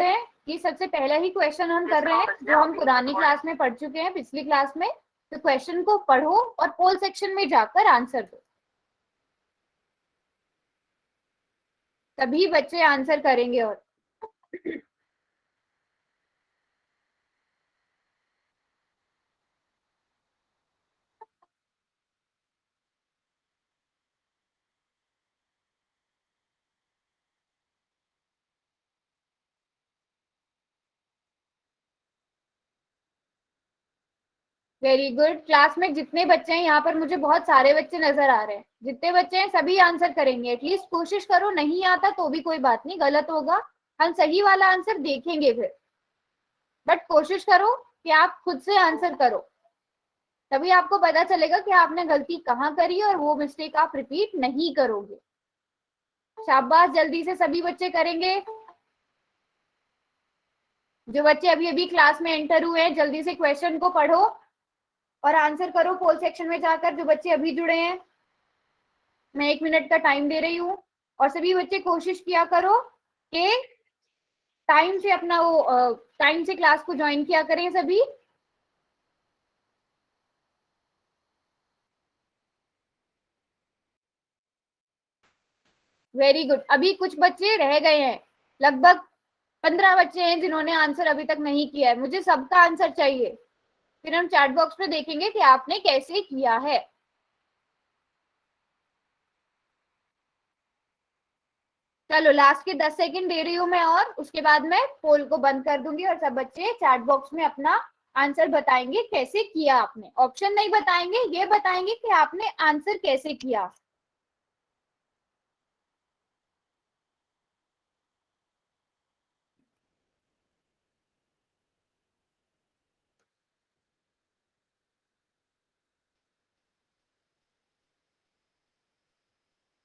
जुड़े हैं, ये सबसे पहला ही क्वेश्चन हम कर रहे हैं जो हम पुरानी क्लास में पढ़ चुके हैं, पिछली क्लास में। तो क्वेश्चन को पढ़ो और पोल सेक्शन में जाकर आंसर दो। तभी बच्चे आंसर करेंगे। और वेरी गुड। क्लास में जितने बच्चे हैं, यहाँ पर मुझे बहुत सारे बच्चे नजर आ रहे हैं, जितने बच्चे हैं सभी आंसर करेंगे। एटलीस्ट कोशिश करो, नहीं आता तो भी कोई बात नहीं, गलत होगा हम सही वाला आंसर देखेंगे फिर, बट कोशिश करो कि आप खुद से आंसर करो, तभी आपको पता चलेगा कि आपने गलती कहाँ करी और वो मिस्टेक आप रिपीट नहीं करोगे। शाबाश, जल्दी से सभी बच्चे करेंगे। जो बच्चे अभी अभी क्लास में एंटर हुए हैं, जल्दी से क्वेश्चन को पढ़ो और आंसर करो पोल सेक्शन में जाकर। जो बच्चे अभी जुड़े हैं, मैं 1 मिनट का टाइम दे रही हूँ, और सभी बच्चे कोशिश किया करो कि टाइम से अपना वो टाइम से क्लास को ज्वाइन किया करें सभी। Very good. अभी कुछ बच्चे रह गए हैं, लगभग 15 बच्चे हैं जिन्होंने आंसर अभी तक नहीं किया है। मुझे सबका आंसर चाहिए, फिर हम चैट बॉक्स में देखेंगे कि आपने कैसे किया है। चलो, लास्ट के 10 सेकंड दे रही हूँ मैं, और उसके बाद मैं पोल को बंद कर दूंगी और सब बच्चे चैट बॉक्स में अपना आंसर बताएंगे कैसे किया आपने। ऑप्शन नहीं बताएंगे, ये बताएंगे कि आपने आंसर कैसे किया।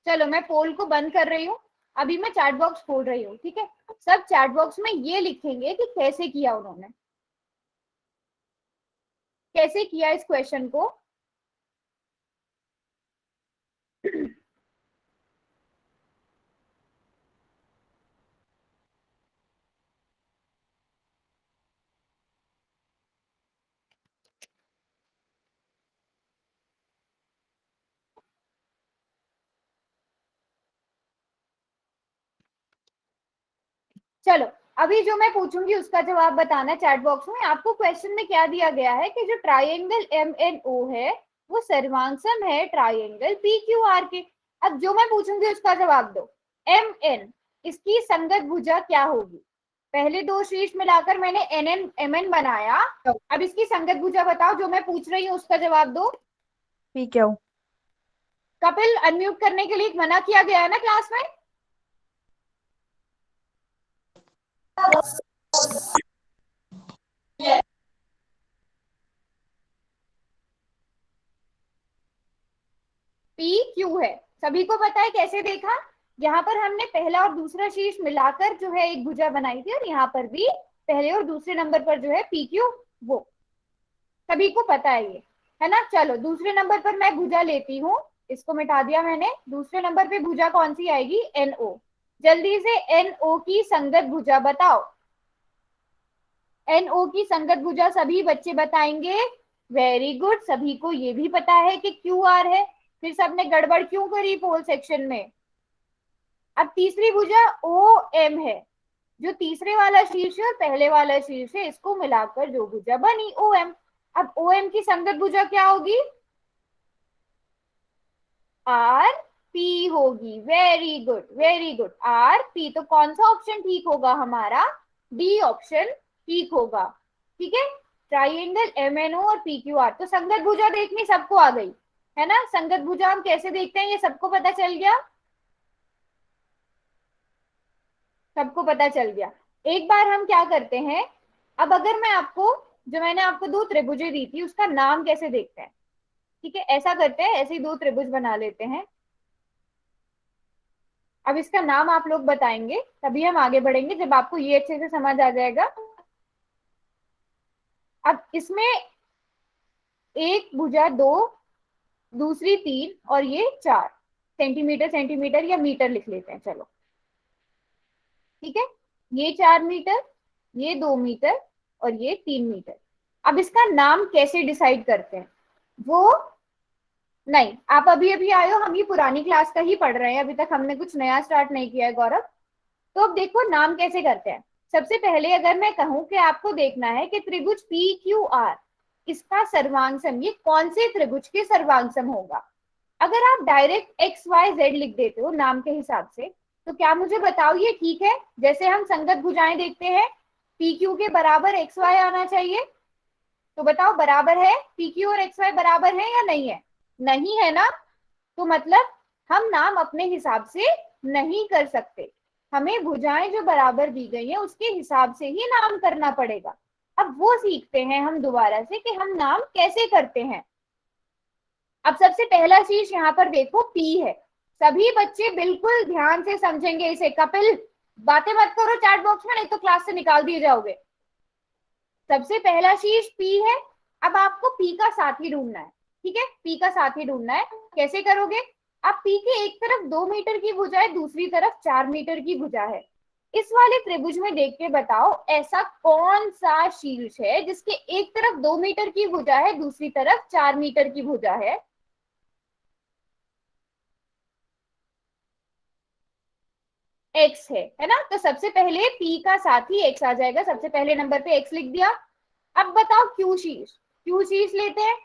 चलो, मैं पोल को बंद कर रही हूँ, अभी मैं चैट बॉक्स खोल रही हूँ, ठीक है। सब चैट बॉक्स में ये लिखेंगे कि कैसे किया उन्होंने, कैसे किया इस क्वेश्चन को। चलो, अभी जो मैं पूछूंगी उसका जवाब बताना चैट बॉक्स में। आपको क्वेश्चन में क्या दिया गया है कि जो ट्राइंगल MNO है वो सर्वांगसम है ट्राइंगल PQR के। अब जो मैं पूछूंगी उसका जवाब दो। MN, इसकी संगत भुजा क्या होगी? पहले दो शीर्ष मिलाकर मैंने NN MN बनाया, अब इसकी संगत भुजा बताओ। जो मैं पूछ रही हूँ उसका जवाब दो। PQ। कपिल, अनम्यूट करने के लिए मना किया गया है ना क्लास में? PQ है, सभी को पता है कैसे देखा? यहाँ पर हमने पहला और दूसरा शीर्ष मिलाकर जो है एक भुजा बनाई थी, और यहाँ पर भी पहले और दूसरे नंबर पर जो है PQ, वो सभी को पता है ये, है ना। चलो, दूसरे नंबर पर मैं भुजा लेती हूँ, इसको मिटा दिया मैंने। दूसरे नंबर पे भुजा कौन सी आएगी? NO। जल्दी से NO की संगत भुजा बताओ। NO की संगत भुजा सभी बच्चे बताएंगे। वेरी गुड, सभी को ये भी पता है कि QR है, फिर सबने गड़बड़ क्यों करी पोल सेक्शन में? अब तीसरी भुजा OM है, जो तीसरे वाला शीर्ष है और पहले वाला शीर्ष है, इसको मिलाकर जो भुजा बनी OM। अब OM की संगत भुजा क्या होगी? RP होगी। Very good, very good, RP। तो कौन सा ऑप्शन ठीक होगा हमारा? डी ऑप्शन ठीक होगा, ठीक है। ट्राइंगल MNO और PQR। तो संगत भुजा देखनी सबको आ गई, है ना। संगत भुजा हम कैसे देखते हैं ये सबको पता चल गया, सबको पता चल गया। एक बार हम क्या करते हैं, अब अगर मैं आपको, जो मैंने आपको दो त्रिभुजें दी थी, उसका नाम कैसे देखते हैं? ठीक है, ऐसा करते हैं, ऐसे ही दो त्रिभुज बना लेते हैं। अब इसका नाम आप लोग बताएंगे, तभी हम आगे बढ़ेंगे, जब आपको ये अच्छे से समझ आ जाएगा। अब इसमें एक भुजा 2, दूसरी 3 और ये 4। सेंटीमीटर सेंटीमीटर या मीटर लिख लेते हैं, चलो, ठीक है। ये 4 मीटर, ये 2 मीटर और ये 3 मीटर। अब इसका नाम कैसे डिसाइड करते हैं? वो नहीं, आप अभी अभी आए हो, हम ये पुरानी क्लास का ही पढ़ रहे हैं, अभी तक हमने कुछ नया स्टार्ट नहीं किया है गौरव। तो अब देखो नाम कैसे करते हैं। सबसे पहले अगर मैं कहूं कि आपको देखना है कि त्रिभुज पी क्यू आर, इसका सर्वांग ये कौन से त्रिभुज के सर्वांग होगा। अगर आप डायरेक्ट एक्स वाई जेड लिख देते हो नाम के हिसाब से, तो क्या मुझे बताओ ये ठीक है? जैसे हम संगत भुजाएं देखते हैं, पी क्यू के बराबर एक्स वाई आना चाहिए। तो बताओ बराबर है? पी क्यू और एक्स वाई बराबर है या नहीं है? नहीं है ना? तो मतलब हम नाम अपने हिसाब से नहीं कर सकते, हमें भुजाएं जो बराबर दी गई है उसके हिसाब से ही नाम करना पड़ेगा। अब वो सीखते हैं हम दोबारा से कि हम नाम कैसे करते हैं। अब सबसे पहला चीज यहाँ पर देखो पी है। सभी बच्चे बिल्कुल ध्यान से समझेंगे इसे। कपिल, बातें मत करो चैट बॉक्स में, नहीं तो क्लास से निकाल दिए जाओगे। सबसे पहला चीज पी है। अब आपको पी का साथी ढूंढना है। ठीक है, पी का साथी ढूंढना है। कैसे करोगे? आप पी के एक तरफ 2 मीटर की भुजा है, दूसरी तरफ 4 मीटर की भुजा है। इस वाले त्रिभुज में देख के बताओ ऐसा कौन सा शीर्ष है जिसके एक तरफ 2 मीटर की भुजा है, दूसरी तरफ 4 मीटर की भुजा है। एक्स है ना? तो सबसे पहले पी का साथी एक्स आ जाएगा, सबसे पहले नंबर पे एक्स लिख दिया। अब बताओ क्यू शीर्ष। क्यू शीर्ष लेते हैं।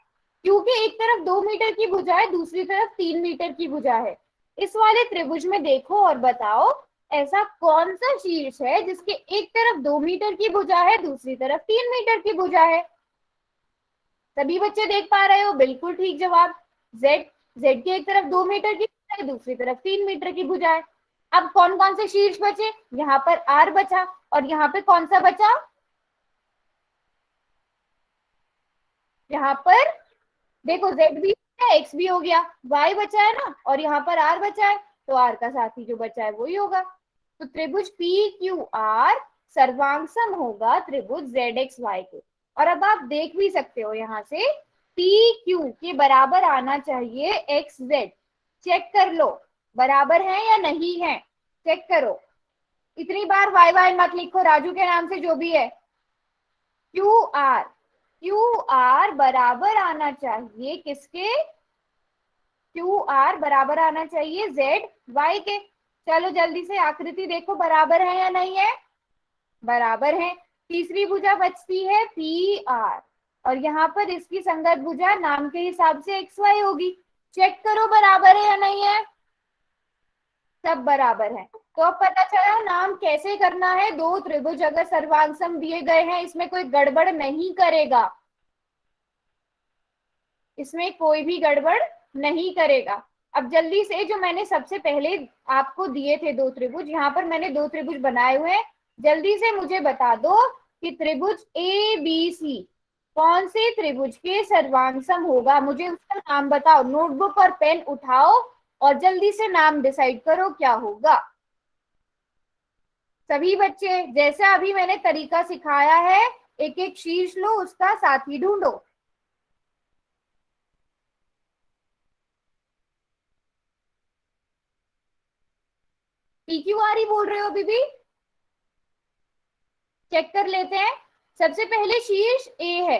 क्यू के एक तरफ 2 मीटर की भुजा है, दूसरी तरफ 3 मीटर की भुजा है। इस वाले त्रिभुज में देखो और बताओ ऐसा कौन सा शीर्ष है जिसके एक तरफ 2 मीटर की भुजा है, दूसरी तरफ 3 मीटर की भुजा है। सभी बच्चे देख पा रहे हो? बिल्कुल ठीक जवाब। जेड। जेड की एक तरफ 2 मीटर की भुजा है, दूसरी तरफ 3 मीटर की भुजा है। अब कौन कौन से शीर्ष बचे? यहाँ पर आर बचा, और यहाँ पे कौन सा बचा? यहाँ पर देखो जेड भी है, एक्स भी हो गया, वाई बचा है ना, और यहाँ पर आर बचा है। तो आर का साथी जो बचा है वही होगा। तो त्रिभुज पी क्यू आर सर्वांग होगा त्रिभुज जेड एक्स वाई के। और अब आप देख भी सकते हो यहाँ से पी क्यू के बराबर आना चाहिए एक्स जेड। चेक कर लो बराबर है या नहीं है, चेक करो। इतनी बार वाई वाई मत लिखो, राजू के नाम से जो भी है। क्यू आर, क्यू आर बराबर आना चाहिए किसके? क्यू आर बराबर आना चाहिए जेड वाई के। चलो जल्दी से आकृति देखो बराबर है या नहीं है। बराबर है। तीसरी भुजा बचती है पी आर, और यहाँ पर इसकी संगत भुजा नाम के हिसाब से एक्स वाई होगी। चेक करो बराबर है या नहीं है। सब बराबर है। तो अब पता चला नाम कैसे करना है। दो त्रिभुज अगर सर्वांग दिए गए हैं, इसमें कोई गड़बड़ नहीं करेगा, इसमें कोई भी गड़बड़ नहीं करेगा। अब जल्दी से जो मैंने सबसे पहले आपको दिए थे दो त्रिभुज, यहाँ पर मैंने दो त्रिभुज बनाए हुए हैं, जल्दी से मुझे बता दो कि त्रिभुज ए बी सी कौन से त्रिभुज के सर्वांग होगा। मुझे उसका नाम बताओ, नोटबुक और पेन उठाओ और जल्दी से नाम डिसाइड करो क्या होगा। सभी बच्चे जैसा अभी मैंने तरीका सिखाया है, एक एक शीर्ष लो, उसका साथी ढूंढो। पी क्यू आर ही बोल रहे हो अभी भी? चेक कर लेते हैं। सबसे पहले शीर्ष ए है।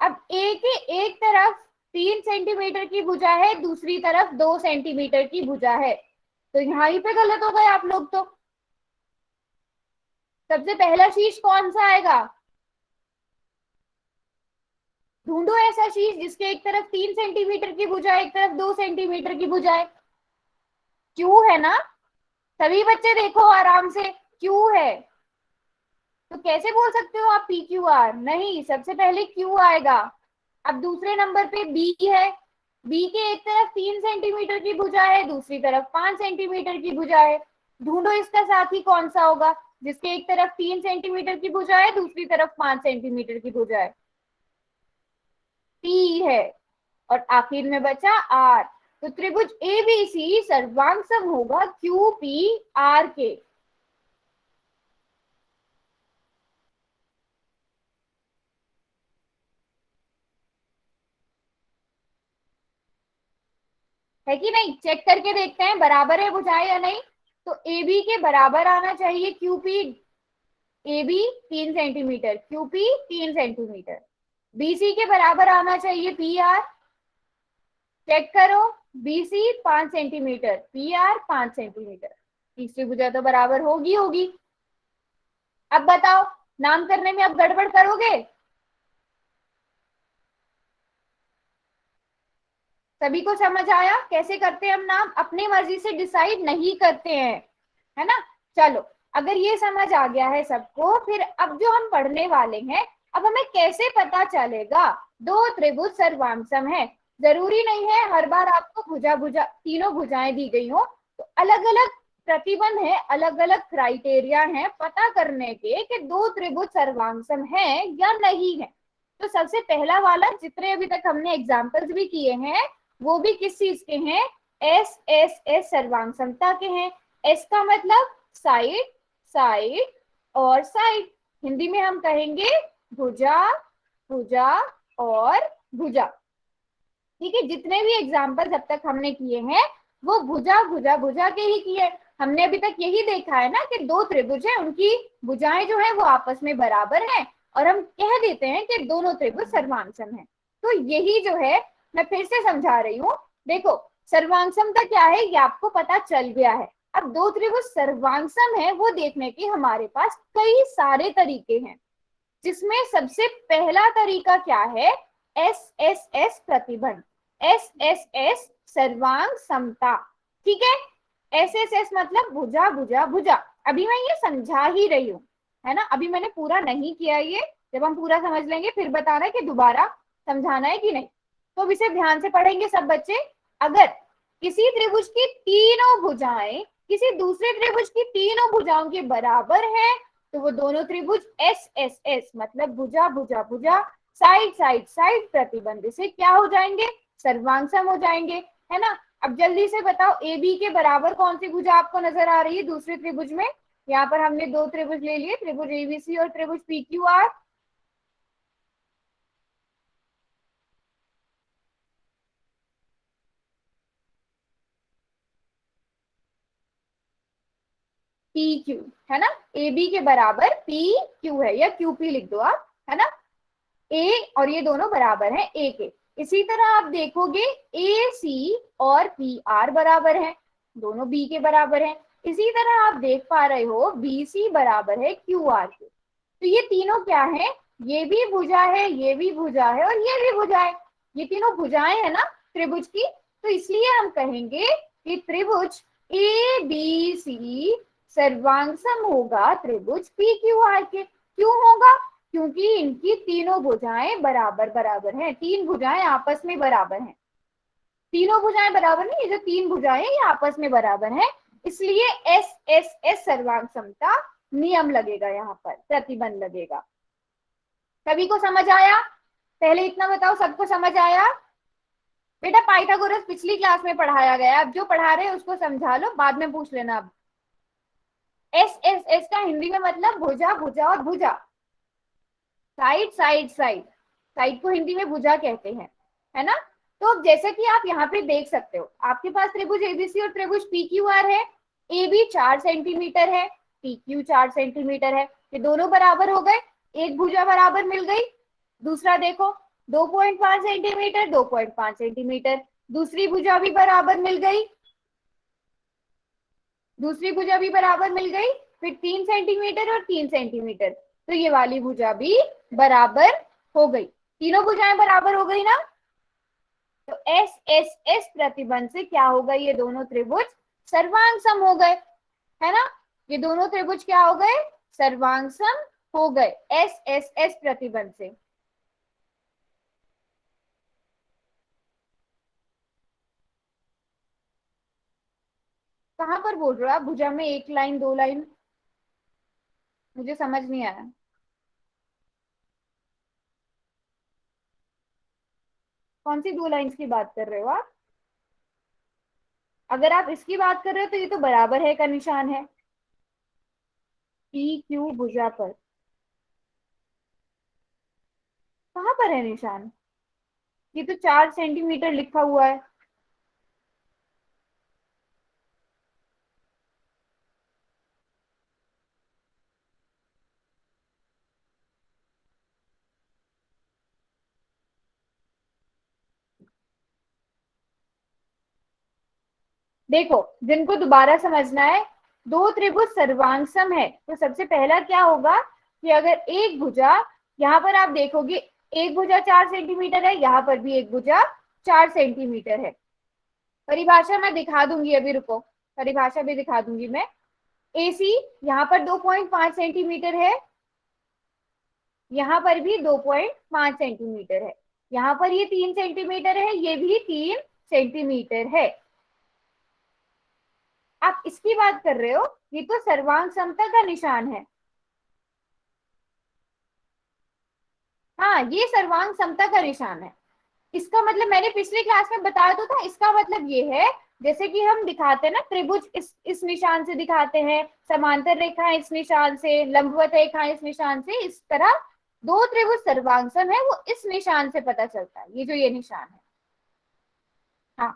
अब ए के एक तरफ 3 सेंटीमीटर की भुजा है, दूसरी तरफ 2 सेंटीमीटर की भुजा है। तो यहीं पे गलत हो गए आप लोग। तो सबसे पहला शीर्ष कौन सा आएगा? ढूंढो ऐसा शीर्ष जिसके एक तरफ 3 सेंटीमीटर की भुजा, एक तरफ 2 सेंटीमीटर की भुजा है। क्यू है ना? सभी बच्चे देखो आराम से, क्यू है। तो कैसे बोल सकते हो आप पी क्यू आर? नहीं, सबसे पहले क्यू आएगा। अब दूसरे नंबर पे बी है। बी के एक तरफ 3 सेंटीमीटर की भुजा है, दूसरी तरफ 5 सेंटीमीटर की भुजा है। ढूंढो इसका साथी कौन सा होगा जिसके एक तरफ 3 सेंटीमीटर की भुजा है, दूसरी तरफ 5 सेंटीमीटर की भुजा है। टी है। और आखिर में बचा आर। तो त्रिभुज एबीसी सर्वांग होगा क्यू पी आर के। है कि नहीं? चेक करके देखते हैं बराबर है भुजाएं या नहीं। तो ए बी के बराबर आना चाहिए Q P A B 3 centimetre, QP 3 centimetre, BC के बराबर आना चाहिए पी आर। चेक करो, BC 5 centimetre, P R 5 centimetre, तीसरी भुजा तो बराबर होगी। अब बताओ, नाम करने में अब गड़बड़ करोगे? सभी को समझ आया कैसे करते हैं हम नाम? अपनी मर्जी से डिसाइड नहीं करते हैं, है ना। चलो, अगर ये समझ आ गया है सबको, फिर अब जो हम पढ़ने वाले हैं, अब हमें कैसे पता चलेगा दो त्रिभुज सर्वांगसम है। जरूरी नहीं है हर बार आपको भुजा भुजा तीनों भुजाएं दी गई हो, तो अलग अलग प्रतिबंध है, अलग अलग क्राइटेरिया है पता करने के कि दो त्रिभुज सर्वांगसम है या नहीं है। तो सबसे पहला वाला, जितने अभी तक हमने एग्जाम्पल्स भी किए हैं, वो भी किस चीज के हैं? एस एस एस सर्वांग समता के हैं। एस का मतलब साइड, साइड और साइड, हिंदी में हम कहेंगे भुजा, भुजा और भुजा। ठीक है, जितने भी एग्जाम्पल अब तक हमने किए हैं वो भुजा भुजा भुजा के ही किए। हमने अभी तक यही देखा है ना कि दो त्रिभुज है, उनकी भुजाएं जो है वो आपस में बराबर है, और हम कह देते हैं कि दोनों त्रिभुज सर्वांगसम है। तो यही जो है, मैं फिर से समझा रही हूँ। देखो, सर्वांगसमता क्या है ये आपको पता चल गया है। अब दो त्रिभुज सर्वांगसम है वो देखने के हमारे पास कई सारे तरीके हैं, जिसमें सबसे पहला तरीका क्या है? एस एस एस प्रतिबंध, एस एस एस सर्वांग समता। ठीक है, एस एस एस मतलब भुजा भुजा भुजा। अभी मैं ये समझा ही रही हूँ, है ना, अभी मैंने पूरा नहीं किया ये। जब हम पूरा समझ लेंगे फिर बताना है कि दोबारा समझाना है कि नहीं। तो अब इसे ध्यान से पढ़ेंगे सब बच्चे। अगर किसी त्रिभुज की तीनों भुजाएं किसी दूसरे त्रिभुज की तीनों भुजाओं के बराबर है, तो वो दोनों त्रिभुज एस एस एस मतलब भुजा भुजा भुजा, साइड साइड साइड प्रतिबंध से क्या हो जाएंगे? सर्वांगसम हो जाएंगे, है ना। अब जल्दी से बताओ, ए बी के बराबर कौन सी भुजा आपको नजर आ रही है दूसरे त्रिभुज में? यहाँ पर हमने दो त्रिभुज ले लिए, त्रिभुज एबीसी और त्रिभुज P Q R. P Q, है ना। ए बी के बराबर पी क्यू है, या क्यू पी लिख दो आप, है ना। ए और ये दोनों बराबर हैं ए के। इसी तरह आप देखोगे ए सी और पी आर बराबर हैं, दोनों बी के बराबर हैं। इसी तरह आप देख पा रहे हो बी सी बराबर है क्यू आर के। तो ये तीनों क्या है? ये भी भुजा है, ये भी भुजा है और ये भी भुजा है। ये तीनों भुजाएं है ना त्रिभुज की। तो इसलिए हम कहेंगे कि त्रिभुज ए बी सी सर्वांगसम होगा त्रिभुज पी क्यू आर के। क्यों होगा? क्योंकि इनकी तीनों भुजाएं बराबर बराबर हैं, तीन भुजाएं आपस में बराबर हैं। तीनों भुजाएं बराबर नहीं, ये जो तीन भुजाएं ये आपस में बराबर हैं, इसलिए एस एस एस सर्वांग समता नियम लगेगा, यहाँ पर प्रतिबंध लगेगा। सभी को समझ आया? पहले इतना बताओ, सबको समझ आया? बेटा पाइथागोरस पिछली क्लास में पढ़ाया गया, अब जो पढ़ा रहे हैं उसको समझा लो, बाद में पूछ लेना। अब एस एस एस का हिंदी में मतलब भुजा भुजा और भुजा, साइड साइड साइड, साइड को हिंदी में भुजा कहते हैं, है ना। तो अब जैसे कि आप यहाँ पे देख सकते हो, आपके पास त्रिभुज एबीसी और त्रिभुज पी क्यू आर है। ए बी 4 सेंटीमीटर है, पी क्यू 4 सेंटीमीटर है, ये दोनों बराबर हो गए, एक भुजा बराबर मिल गई। दूसरा देखो, 2.5 सेंटीमीटर 2.5 सेंटीमीटर, दूसरी भुजा भी बराबर मिल गई, दूसरी भुजा भी बराबर मिल गई। फिर 3 सेंटीमीटर और 3 सेंटीमीटर, तो ये वाली भुजा भी बराबर हो गई, तीनों भुजाएं बराबर हो गई ना। तो एस एस एस प्रतिबंध से क्या हो गई? ये दोनों त्रिभुज सर्वांगसम हो गए, है ना। ये दोनों त्रिभुज क्या हो गए? सर्वांगसम हो गए एस एस एस प्रतिबंध से। कहां पर बोल रहे हो आप भुजा में एक लाइन दो लाइन? मुझे समझ नहीं आया। कौन सी दो लाइंस की बात कर रहे हो आप? अगर आप इसकी बात कर रहे हो तो ये तो बराबर है का निशान है, पी क्यू भुजा पर। कहाँ पर है निशान? ये तो 4 सेंटीमीटर लिखा हुआ है। देखो, जिनको दोबारा समझना है, दो त्रिभुज सर्वांगसम है तो सबसे पहला क्या होगा कि अगर एक भुजा, यहाँ पर आप देखोगे एक भुजा 4 सेंटीमीटर है, यहाँ पर भी एक भुजा 4 सेंटीमीटर है। परिभाषा मैं दिखा दूंगी, अभी रुको, परिभाषा भी दिखा दूंगी मैं। AC यहाँ पर 2.5 सेंटीमीटर है, यहाँ पर भी 2.5 सेंटीमीटर है, यहाँ पर ये 3 सेंटीमीटर है, ये भी 3 सेंटीमीटर है। आप इसकी बात कर रहे हो, ये तो सर्वांग समता का निशान है। हाँ, ये सर्वांग समता का निशान है। इसका मतलब मैंने पिछले क्लास में बताया तो था, इसका मतलब ये है, जैसे कि हम दिखाते हैं ना, त्रिभुज इस निशान से दिखाते हैं, समांतर रेखा इस निशान से, लंबवत रेखा इस निशान से, इस तरह दो त्रिभुज सर्वांगसम है वो इस निशान से पता चलता है, ये जो ये निशान है। हाँ,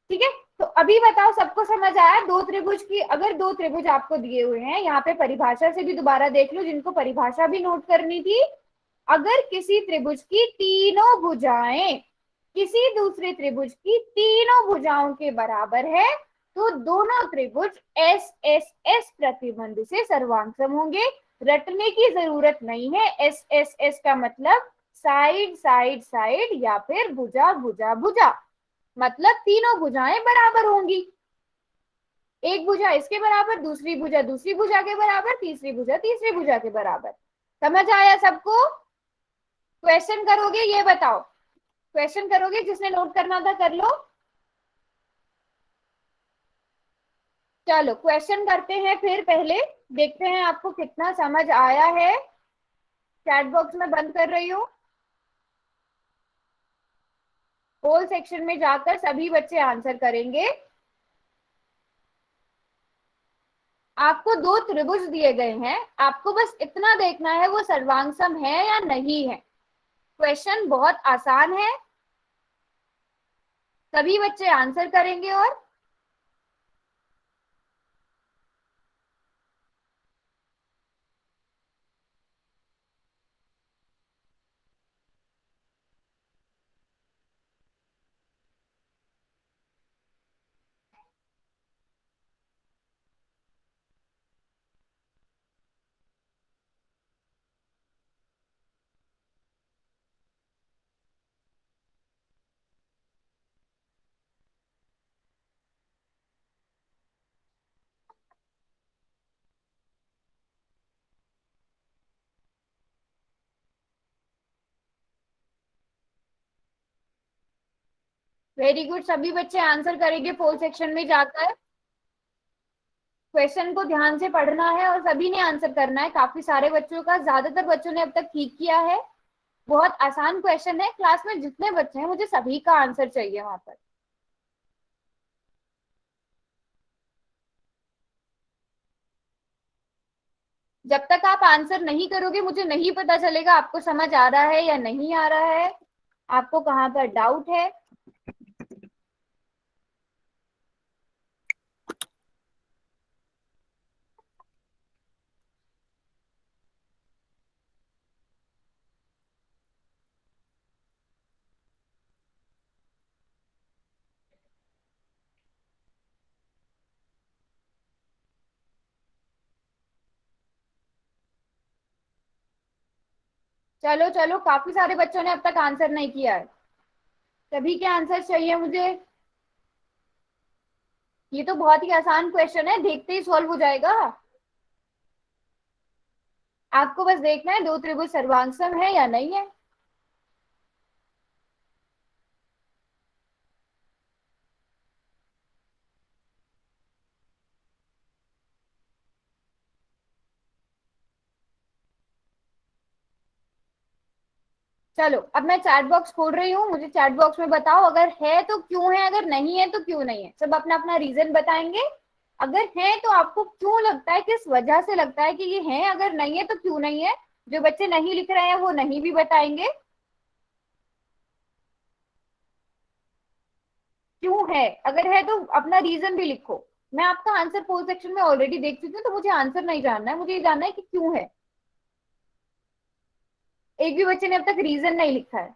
ठीक है। तो अभी बताओ, सबको समझ आया दो त्रिभुज की? अगर दो त्रिभुज आपको दिए हुए हैं, यहाँ पे परिभाषा से भी दोबारा देख लो, जिनको परिभाषा भी नोट करनी थी। अगर किसी त्रिभुज की तीनों भुजाएं किसी दूसरे त्रिभुज की तीनों भुजाओं के बराबर है तो दोनों त्रिभुज एस एस एस प्रतिबंध से सर्वांगसम होंगे। रटने की जरूरत नहीं है, एस एस एस का मतलब साइड साइड साइड या फिर भुजा भुजा भुजा, मतलब तीनों भुजाएं बराबर होंगी। एक भुजा इसके बराबर, दूसरी भुजा दूसरी भुजा के बराबर, तीसरी भुजा तीसरी भुजा के बराबर। समझ आया सबको? क्वेश्चन करोगे, ये बताओ, क्वेश्चन करोगे? जिसने नोट करना था कर लो। चलो क्वेश्चन करते हैं, फिर पहले देखते हैं आपको कितना समझ आया है। चैट बॉक्स में बंद कर रही हूँ, होल सेक्शन में जाकर सभी बच्चे आंसर करेंगे। आपको दो त्रिभुज दिए गए हैं, आपको बस इतना देखना है वो सर्वांगसम है या नहीं है। क्वेश्चन बहुत आसान है, सभी बच्चे आंसर करेंगे। और वेरी गुड, सभी बच्चे आंसर करेंगे पोल सेक्शन में जाकर। क्वेश्चन को ध्यान से पढ़ना है और सभी ने आंसर करना है। काफी सारे बच्चों का, ज्यादातर बच्चों ने अब तक ठीक किया है। बहुत आसान क्वेश्चन है, क्लास में जितने बच्चे हैं मुझे सभी का आंसर चाहिए वहां पर। जब तक आप आंसर नहीं करोगे मुझे नहीं पता चलेगा आपको समझ आ रहा है या नहीं आ रहा है, आपको कहाँ पर डाउट है। चलो चलो, काफी सारे बच्चों ने अब तक आंसर नहीं किया है, सभी के आंसर चाहिए मुझे। ये तो बहुत ही आसान क्वेश्चन है, देखते ही सॉल्व हो जाएगा। आपको बस देखना है दो त्रिभुज सर्वांगसम है या नहीं है। चलो अब मैं चैट बॉक्स खोल रही हूँ, मुझे चैट बॉक्स में बताओ अगर है तो क्यों है, अगर नहीं है तो क्यों नहीं है। सब अपना अपना रीजन बताएंगे। अगर है तो आपको क्यों लगता है, किस वजह से लगता है कि ये है, अगर नहीं है तो क्यों नहीं है। जो बच्चे नहीं लिख रहे हैं वो नहीं भी बताएंगे क्यों है। अगर है तो अपना रीजन भी लिखो। मैं आपका आंसर पोल सेक्शन में ऑलरेडी देख चुकी हूँ, तो मुझे आंसर नहीं जानना है, मुझे ये जानना है कि क्यों है। एक भी बच्चे ने अब तक रीजन नहीं लिखा है।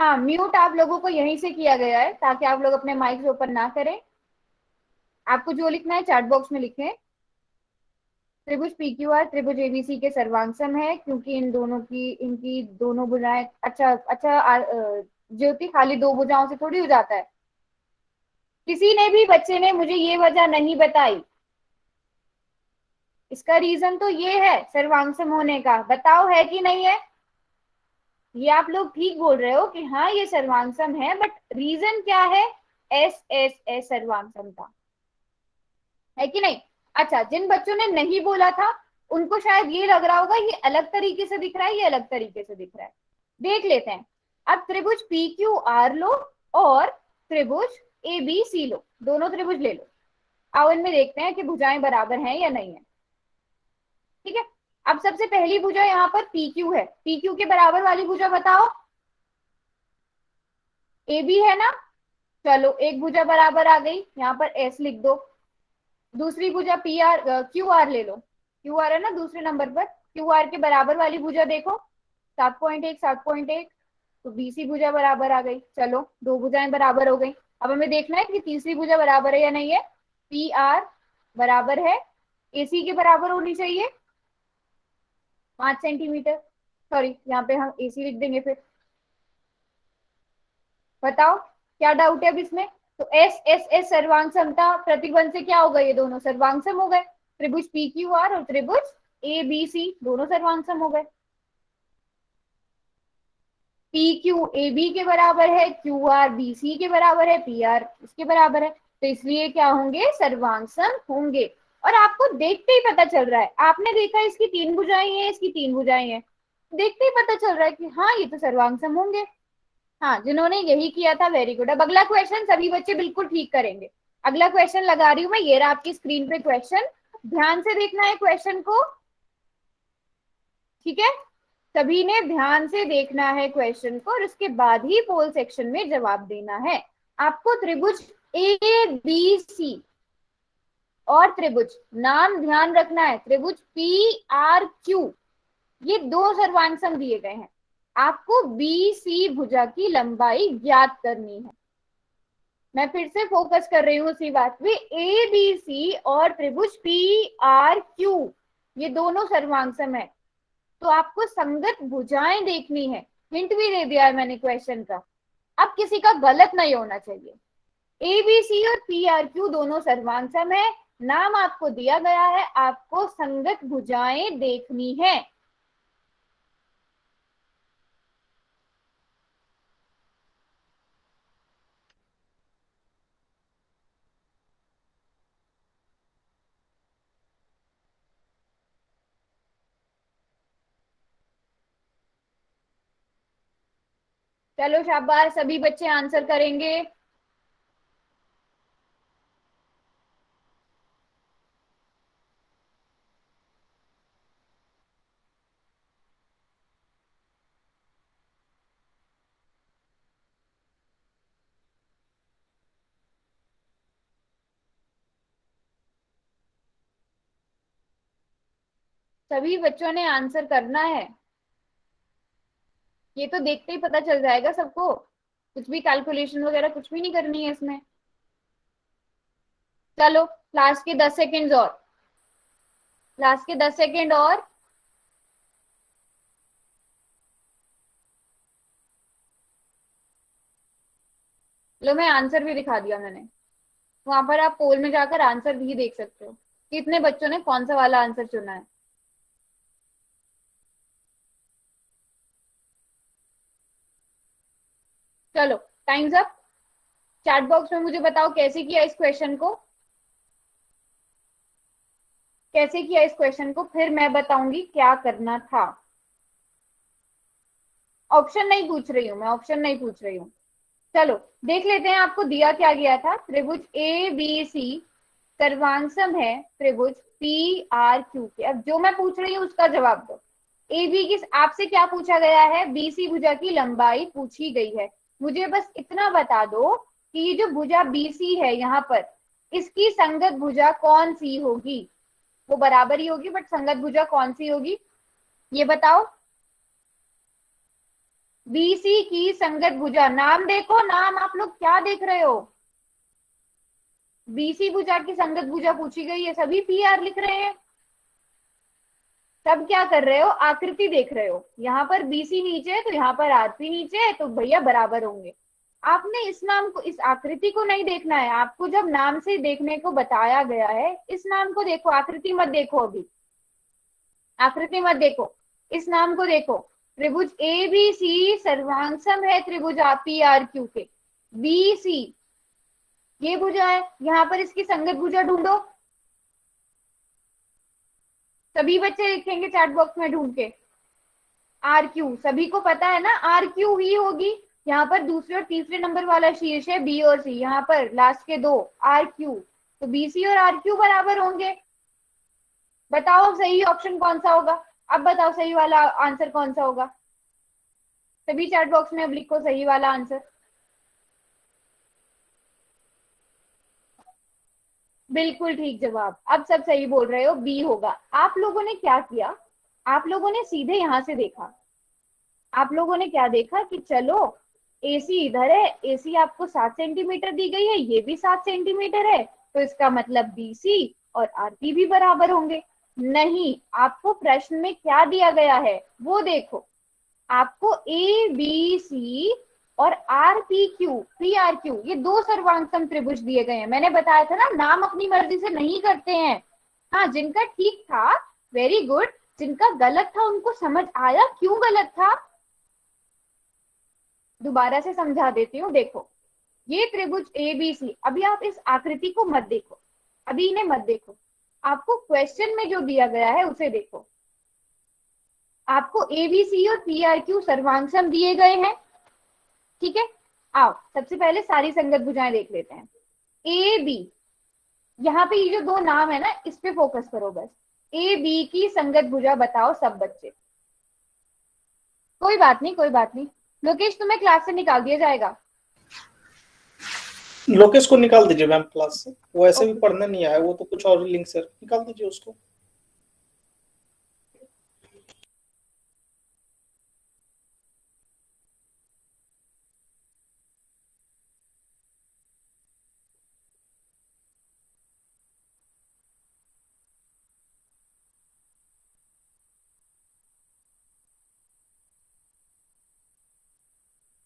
हाँ, म्यूट आप लोगों को यहीं से किया गया है ताकि आप लोग अपने माइक ओपन ना करें। आपको जो लिखना है चैट बॉक्स में लिखें। त्रिभुज पी क्यू आर त्रिभुज एबीसी के सर्वांग है, क्योंकि इन दोनों की इनकी दोनों भुजाएं, अच्छा अच्छा ज्योति खाली दो भुजाओं से थोड़ी हो जाता है। किसी ने भी बच्चे ने मुझे ये वजह नहीं बताई। इसका रीजन तो ये है सर्वांगसम होने का, बताओ है कि नहीं है? ये आप लोग ठीक बोल रहे हो कि हाँ ये सर्वांगसम है, बट रीजन क्या है? एस एस एस सर्वांगसम था, है कि नहीं? अच्छा, जिन बच्चों ने नहीं बोला था उनको शायद ये लग रहा होगा ये अलग तरीके से दिख रहा है, ये अलग तरीके से दिख रहा है। देख लेते हैं। अब त्रिभुज पी क्यू आर लो और त्रिभुज ए बी सी लो, दोनों त्रिभुज ले लो। आओ इनमें देखते हैं कि भुजाएं बराबर हैं या नहीं है। ठीक है, अब सबसे पहली भुजा यहाँ पर पी क्यू है, पी क्यू के बराबर वाली भुजा बताओ। ए बी है ना, चलो एक भुजा बराबर आ गई, यहाँ पर एस लिख दो। दूसरी भुजा पी आर क्यू आर ले लो, क्यू आर है ना दूसरे नंबर पर, क्यू आर के बराबर वाली भुजा देखो 7.1 7.1, तो बीसी भुजा बराबर आ गई। चलो दो भुजाएं बराबर हो गई। अब हमें देखना है कि तीसरी भुजा बराबर है या नहीं है। पी आर बराबर है एसी के बराबर होनी चाहिए 5 सेंटीमीटर। सॉरी, यहाँ पे हम एसी लिख देंगे फिर। बताओ क्या डाउट है अब इसमें? तो एस एस एस सर्वांग समता प्रतिबंध से क्या हो गए? ये दोनों सर्वांगसम हो गए। त्रिभुज पी क्यू आर और त्रिभुज ए बी सी दोनों सर्वांगसम हो गए। पी क्यू ए बी के बराबर है, क्यू आर बी सी के बराबर है, पी आर इसके बराबर है, तो इसलिए क्या होंगे? सर्वांगसम होंगे। और आपको देखते ही पता चल रहा है, आपने देखा इसकी तीन भुजाएं हैं, इसकी तीन भुजाएं हैं, देखते ही पता चल रहा है कि हाँ ये तो सर्वांगसम होंगे। हाँ, जिन्होंने यही किया था वेरी गुड। अब अगला क्वेश्चन सभी बच्चे बिल्कुल ठीक करेंगे। अगला क्वेश्चन लगा रही हूँ मैं, ये रहा आपकी स्क्रीन पे क्वेश्चन, ध्यान से देखना है क्वेश्चन को। ठीक है, सभी ने ध्यान से देखना है क्वेश्चन को और उसके बाद ही पोल सेक्शन में जवाब देना है। आपको त्रिभुज ए बी सी और त्रिभुज, नाम ध्यान रखना है, त्रिभुज पी आर क्यू, ये दो सर्वांगसम दिए गए हैं। आपको बी सी भुजा की लंबाई ज्ञात करनी है। मैं फिर से फोकस कर रही हूँ उसी बात पे, ए बी सी और त्रिभुज पी आर क्यू ये दोनों सर्वांगसम है, तो आपको संगत भुजाएं देखनी है। हिंट भी दे दिया है मैंने क्वेश्चन का, अब किसी का गलत नहीं होना चाहिए। ए बी सी और पी आर क्यू दोनों सर्वांगसम है, नाम आपको दिया गया है, आपको संगत भुजाएं देखनी है। चलो शाबाश, सभी बच्चे आंसर करेंगे। सभी बच्चों ने आंसर करना है, ये तो देखते ही पता चल जाएगा सबको, कुछ भी कैलकुलेशन वगैरह कुछ भी नहीं करनी है इसमें। चलो लास्ट के 10 सेकेंड और, लास्ट के 10 सेकेंड और। लो मैं आंसर भी दिखा दिया मैंने, वहां पर आप पोल में जाकर आंसर भी देख सकते हो कि इतने बच्चों ने कौन सा वाला आंसर चुना है। चलो टाइम्स अप। चैट बॉक्स में मुझे बताओ कैसे किया इस क्वेश्चन को, कैसे किया इस क्वेश्चन को, फिर मैं बताऊंगी क्या करना था। ऑप्शन नहीं पूछ रही हूँ मैं, ऑप्शन नहीं पूछ रही हूँ। चलो देख लेते हैं आपको दिया क्या गया था। त्रिभुज ए बी सी सर्वांगसम है त्रिभुज पी आर क्यू के। अब जो मैं पूछ रही हूँ उसका जवाब दो। ए बी की आपसे क्या पूछा गया है? बी सी भुजा की लंबाई पूछी गई है। मुझे बस इतना बता दो कि ये जो भुजा बी सी है यहाँ पर, इसकी संगत भुजा कौन सी होगी? वो बराबर ही होगी बट संगत भुजा कौन सी होगी, ये बताओ। बीसी की संगत भुजा, नाम देखो, नाम आप लोग क्या देख रहे हो? बीसी भुजा की संगत भुजा पूछी गई है, सभी पी आर लिख रहे हैं। सब क्या कर रहे हो? आकृति देख रहे हो। यहाँ पर बीसी नीचे है तो यहाँ पर आरपी नीचे है, तो भैया बराबर होंगे। आपने इस नाम को, इस आकृति को नहीं देखना है आपको, जब नाम से देखने को बताया गया है इस नाम को देखो, आकृति मत देखो, अभी आकृति मत देखो, इस नाम को देखो। त्रिभुज ए बी सी सर्वांगसम है त्रिभुज पी आर क्यू के। बी सी ये भुजा है, यहाँ पर इसकी संगत भुजा ढूंढो। सभी बच्चे लिखेंगे चैट बॉक्स में ढूंढ के। आर क्यू सभी को पता है ना, आर क्यू ही होगी। यहाँ पर दूसरे और तीसरे नंबर वाला शीर्ष है बी और सी, यहाँ पर लास्ट के दो आर क्यू, तो बी सी और आर क्यू बराबर होंगे। बताओ सही ऑप्शन कौन सा होगा? अब बताओ सही वाला आंसर कौन सा होगा? सभी चैट बॉक्स में अब लिखो सही वाला आंसर। बिल्कुल ठीक जवाब, अब सब सही बोल रहे हो, बी होगा। आप लोगों ने क्या किया, आप लोगों ने सीधे यहां से देखा। आप लोगों ने क्या देखा कि चलो एसी इधर है, एसी आपको 7 सेंटीमीटर दी गई है, ये भी 7 सेंटीमीटर है, तो इसका मतलब बीसी और आरपी भी बराबर होंगे। नहीं, आपको प्रश्न में क्या दिया गया है वो देखो। आपको ए बी सी और R P Q P R Q ये दो सर्वांगसम त्रिभुज दिए गए हैं। मैंने बताया था ना, नाम अपनी मर्जी से नहीं करते हैं। हाँ, जिनका ठीक था वेरी गुड, जिनका गलत था उनको समझ आया क्यों गलत था। दोबारा से समझा देती हूँ, देखो ये त्रिभुज ए बी सी, अभी आप इस आकृति को मत देखो, अभी इन्हें मत देखो, आपको क्वेश्चन में जो दिया गया है उसे देखो। आपको ए बी सी और पी आर क्यू सर्वांगसम दिए गए हैं, ठीक है। आओ सबसे पहले सारी संगत भुजाएं देख लेते हैं। ए बी, यहाँ पे ये जो दो नाम है ना इस पे फोकस करो बस। ए बी की संगत भुजा बताओ सब बच्चे। कोई बात नहीं, कोई बात नहीं, लोकेश तुम्हें क्लास से निकाल दिया जाएगा। लोकेश को निकाल दीजिए मैम क्लास से, वो ऐसे भी ओके। पढ़ने नहीं आया, वो तो कुछ और लिंक से निकाल दीजिए उसको।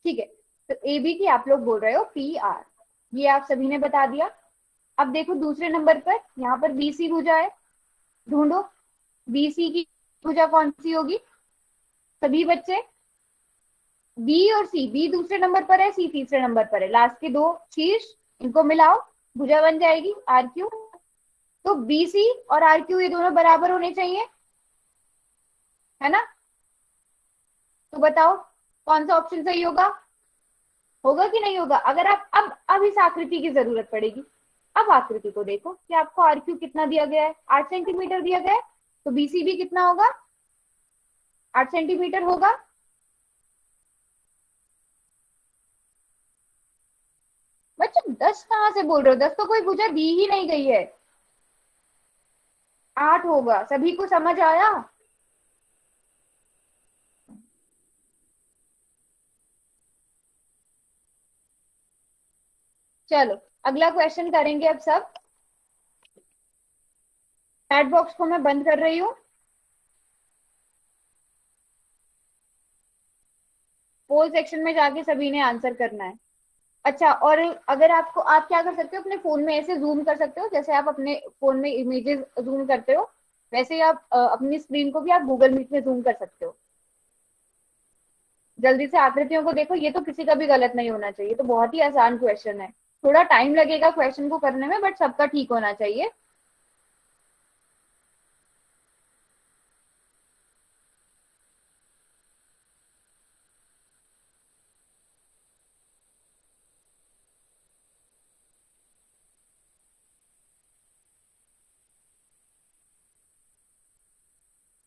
ठीक है, तो ए बी की आप लोग बोल रहे हो पी आर, ये आप सभी ने बता दिया। अब देखो दूसरे नंबर पर यहाँ पर बी सी भुजा है, ढूंढो बी सी की भुजा कौन सी होगी सभी बच्चे। बी और सी, बी दूसरे नंबर पर है, सी तीसरे नंबर पर है, लास्ट के दो शीर्ष इनको मिलाओ, भुजा बन जाएगी आर क्यू। तो बी सी और आर क्यू ये दोनों बराबर होने चाहिए, है ना? तो बताओ कौन सा ऑप्शन सही होगा, होगा कि नहीं होगा? अगर आप अब इस आकृति की जरूरत पड़ेगी। अब आकृति को देखो कि आपको आर क्यू कितना दिया गया है, 8 सेंटीमीटर दिया गया है, तो बीसी भी कितना होगा, 8 सेंटीमीटर होगा। बच्चों 10 कहाँ से बोल रहे हो, 10 तो कोई भुजा दी ही नहीं गई है, 8 होगा। सभी को समझ आया? चलो अगला क्वेश्चन करेंगे अब सब। चैट बॉक्स को मैं बंद कर रही हूँ। पोल सेक्शन में जाके सभी ने आंसर करना है। अच्छा, और अगर आपको, आप क्या कर सकते हो, अपने फोन में ऐसे जूम कर सकते हो, जैसे आप अपने फोन में इमेजेस जूम करते हो वैसे ही आप अपनी स्क्रीन को भी आप गूगल मीट में जूम कर सकते हो। जल्दी से आकृतियों को देखो, ये तो किसी का भी गलत नहीं होना चाहिए, तो बहुत ही आसान क्वेश्चन है। थोड़ा टाइम लगेगा क्वेश्चन को करने में, बट सबका ठीक होना चाहिए।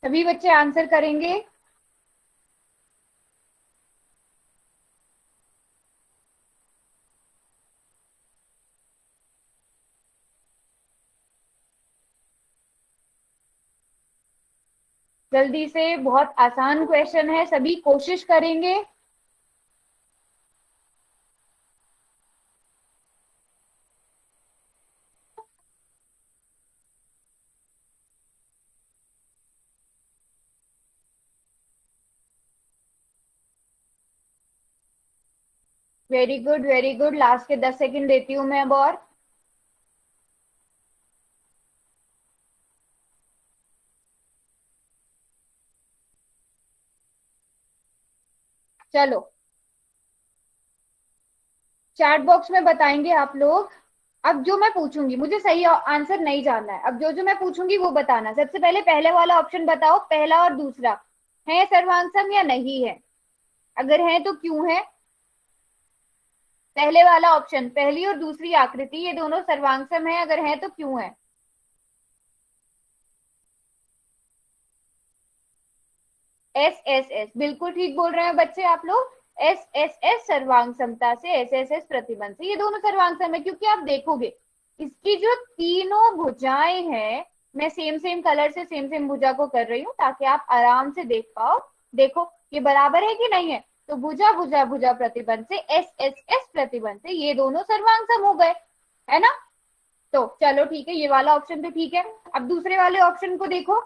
सभी बच्चे आंसर करेंगे? जल्दी से, बहुत आसान क्वेश्चन है, सभी कोशिश करेंगे। Very good very good. Last के 10 सेकंड देती हूँ मैं अब और। चलो चैट बॉक्स में बताएंगे आप लोग। अब जो मैं पूछूंगी मुझे सही आंसर नहीं जानना है। अब जो जो मैं पूछूंगी वो बताना। सबसे पहले पहले वाला ऑप्शन बताओ, पहला और दूसरा है सर्वांगसम या नहीं है? अगर है तो क्यों है? पहले वाला ऑप्शन, पहली और दूसरी आकृति, ये दोनों सर्वांगसम है, अगर है तो क्यों है? एस एस एस बिल्कुल ठीक बोल रहे हैं बच्चे आप लोग। एस एस एस सर्वांग समता से, एस एस एस प्रतिबंध से, ये दोनों सर्वांग सम है। क्योंकि आप देखोगे इसकी जो तीनों भुजाएं हैं, मैं सेम सेम कलर से सेम सेम भुजा को कर रही हूँ ताकि आप आराम से देख पाओ। देखो ये बराबर है कि नहीं है? तो भुजा भुजा भुजा प्रतिबंध से, एस एस एस प्रतिबंध से, ये दोनों सर्वांग सम हो गए, है ना? तो चलो ठीक है, ये वाला ऑप्शन तो ठीक है। अब दूसरे वाले ऑप्शन को देखो,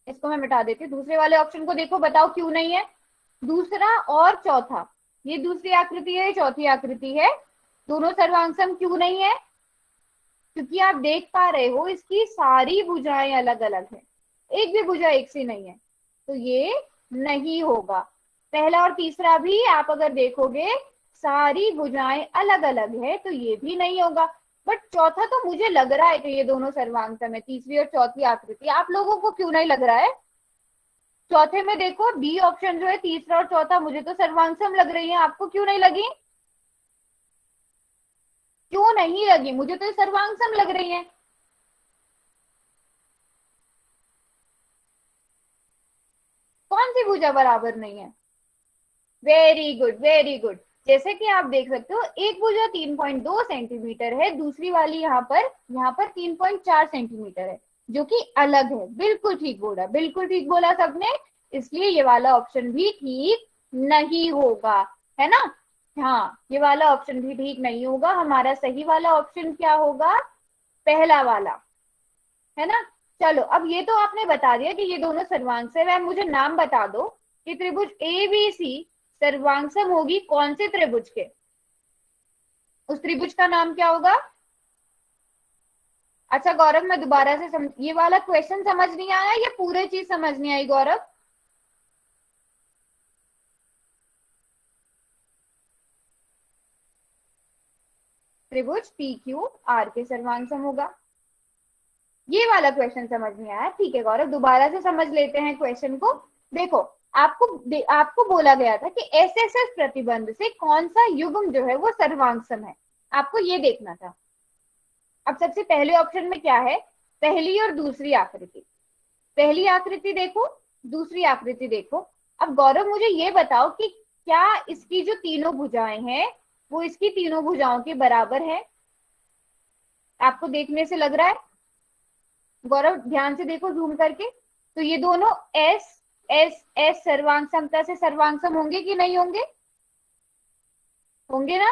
इसको मैं मिटा देती हूँ। दूसरे वाले ऑप्शन को देखो, बताओ क्यों नहीं है? दूसरा और चौथा, ये दूसरी आकृति है, चौथी आकृति है, दोनों सर्वांगसम क्यों नहीं है? क्योंकि आप देख पा रहे हो इसकी सारी भुजाएं अलग अलग है, एक भी भुजा एक सी नहीं है, तो ये नहीं होगा। पहला और तीसरा भी आप अगर देखोगे सारी भुजाएं अलग अलग है, तो ये भी नहीं होगा। बट चौथा तो मुझे लग रहा है कि ये दोनों सर्वांगसम है, तीसरी और चौथी आकृति। आप लोगों को क्यों नहीं लग रहा है? चौथे में देखो बी ऑप्शन जो है, तीसरा और चौथा, मुझे तो सर्वांगसम लग रही है, आपको क्यों नहीं लगी? क्यों नहीं लगी? मुझे तो सर्वांगसम लग रही है। कौन सी भुजा बराबर नहीं है? Very good very good. जैसे कि आप देख सकते हो एक भुजा 3.2 सेंटीमीटर है, दूसरी वाली यहाँ पर 3.4 सेंटीमीटर है, जो कि अलग है। बिल्कुल ठीक बोला, बिल्कुल ठीक बोला सबने। इसलिए ये वाला ऑप्शन भी ठीक नहीं होगा, है ना? हाँ, ये वाला ऑप्शन भी ठीक नहीं होगा। हमारा सही वाला ऑप्शन क्या होगा? पहला वाला, है ना? चलो अब ये तो आपने बता दिया कि ये दोनों सर्वांगसम है। मुझे नाम बता दो कि त्रिभुज ए बी सी सर्वांगसम होगी कौन से त्रिभुज के? उस त्रिभुज का नाम क्या होगा? अच्छा गौरव, मैं दोबारा से ये वाला क्वेश्चन समझ नहीं आया या पूरे चीज समझ नहीं आई गौरव? त्रिभुज पी क्यू आर के सर्वांगसम होगा, ये वाला क्वेश्चन समझ नहीं आया। ठीक है गौरव, दोबारा से समझ लेते हैं क्वेश्चन को। देखो आपको बोला गया था कि एस एस एस प्रतिबंध से कौन सा युग्म जो है वो सर्वांगसम है, आपको ये देखना था। अब सबसे पहले ऑप्शन में क्या है? पहली और दूसरी आकृति। पहली आकृति देखो, दूसरी आकृति देखो। अब गौरव मुझे ये बताओ कि क्या इसकी जो तीनों भुजाएं हैं वो इसकी तीनों भुजाओं के बराबर है? आपको देखने से लग रहा है? गौरव ध्यान से देखो जूम करके। तो ये दोनों एस एस एस सर्वांग समता से सर्वांगसम होंगे कि नहीं होंगे? होंगे ना?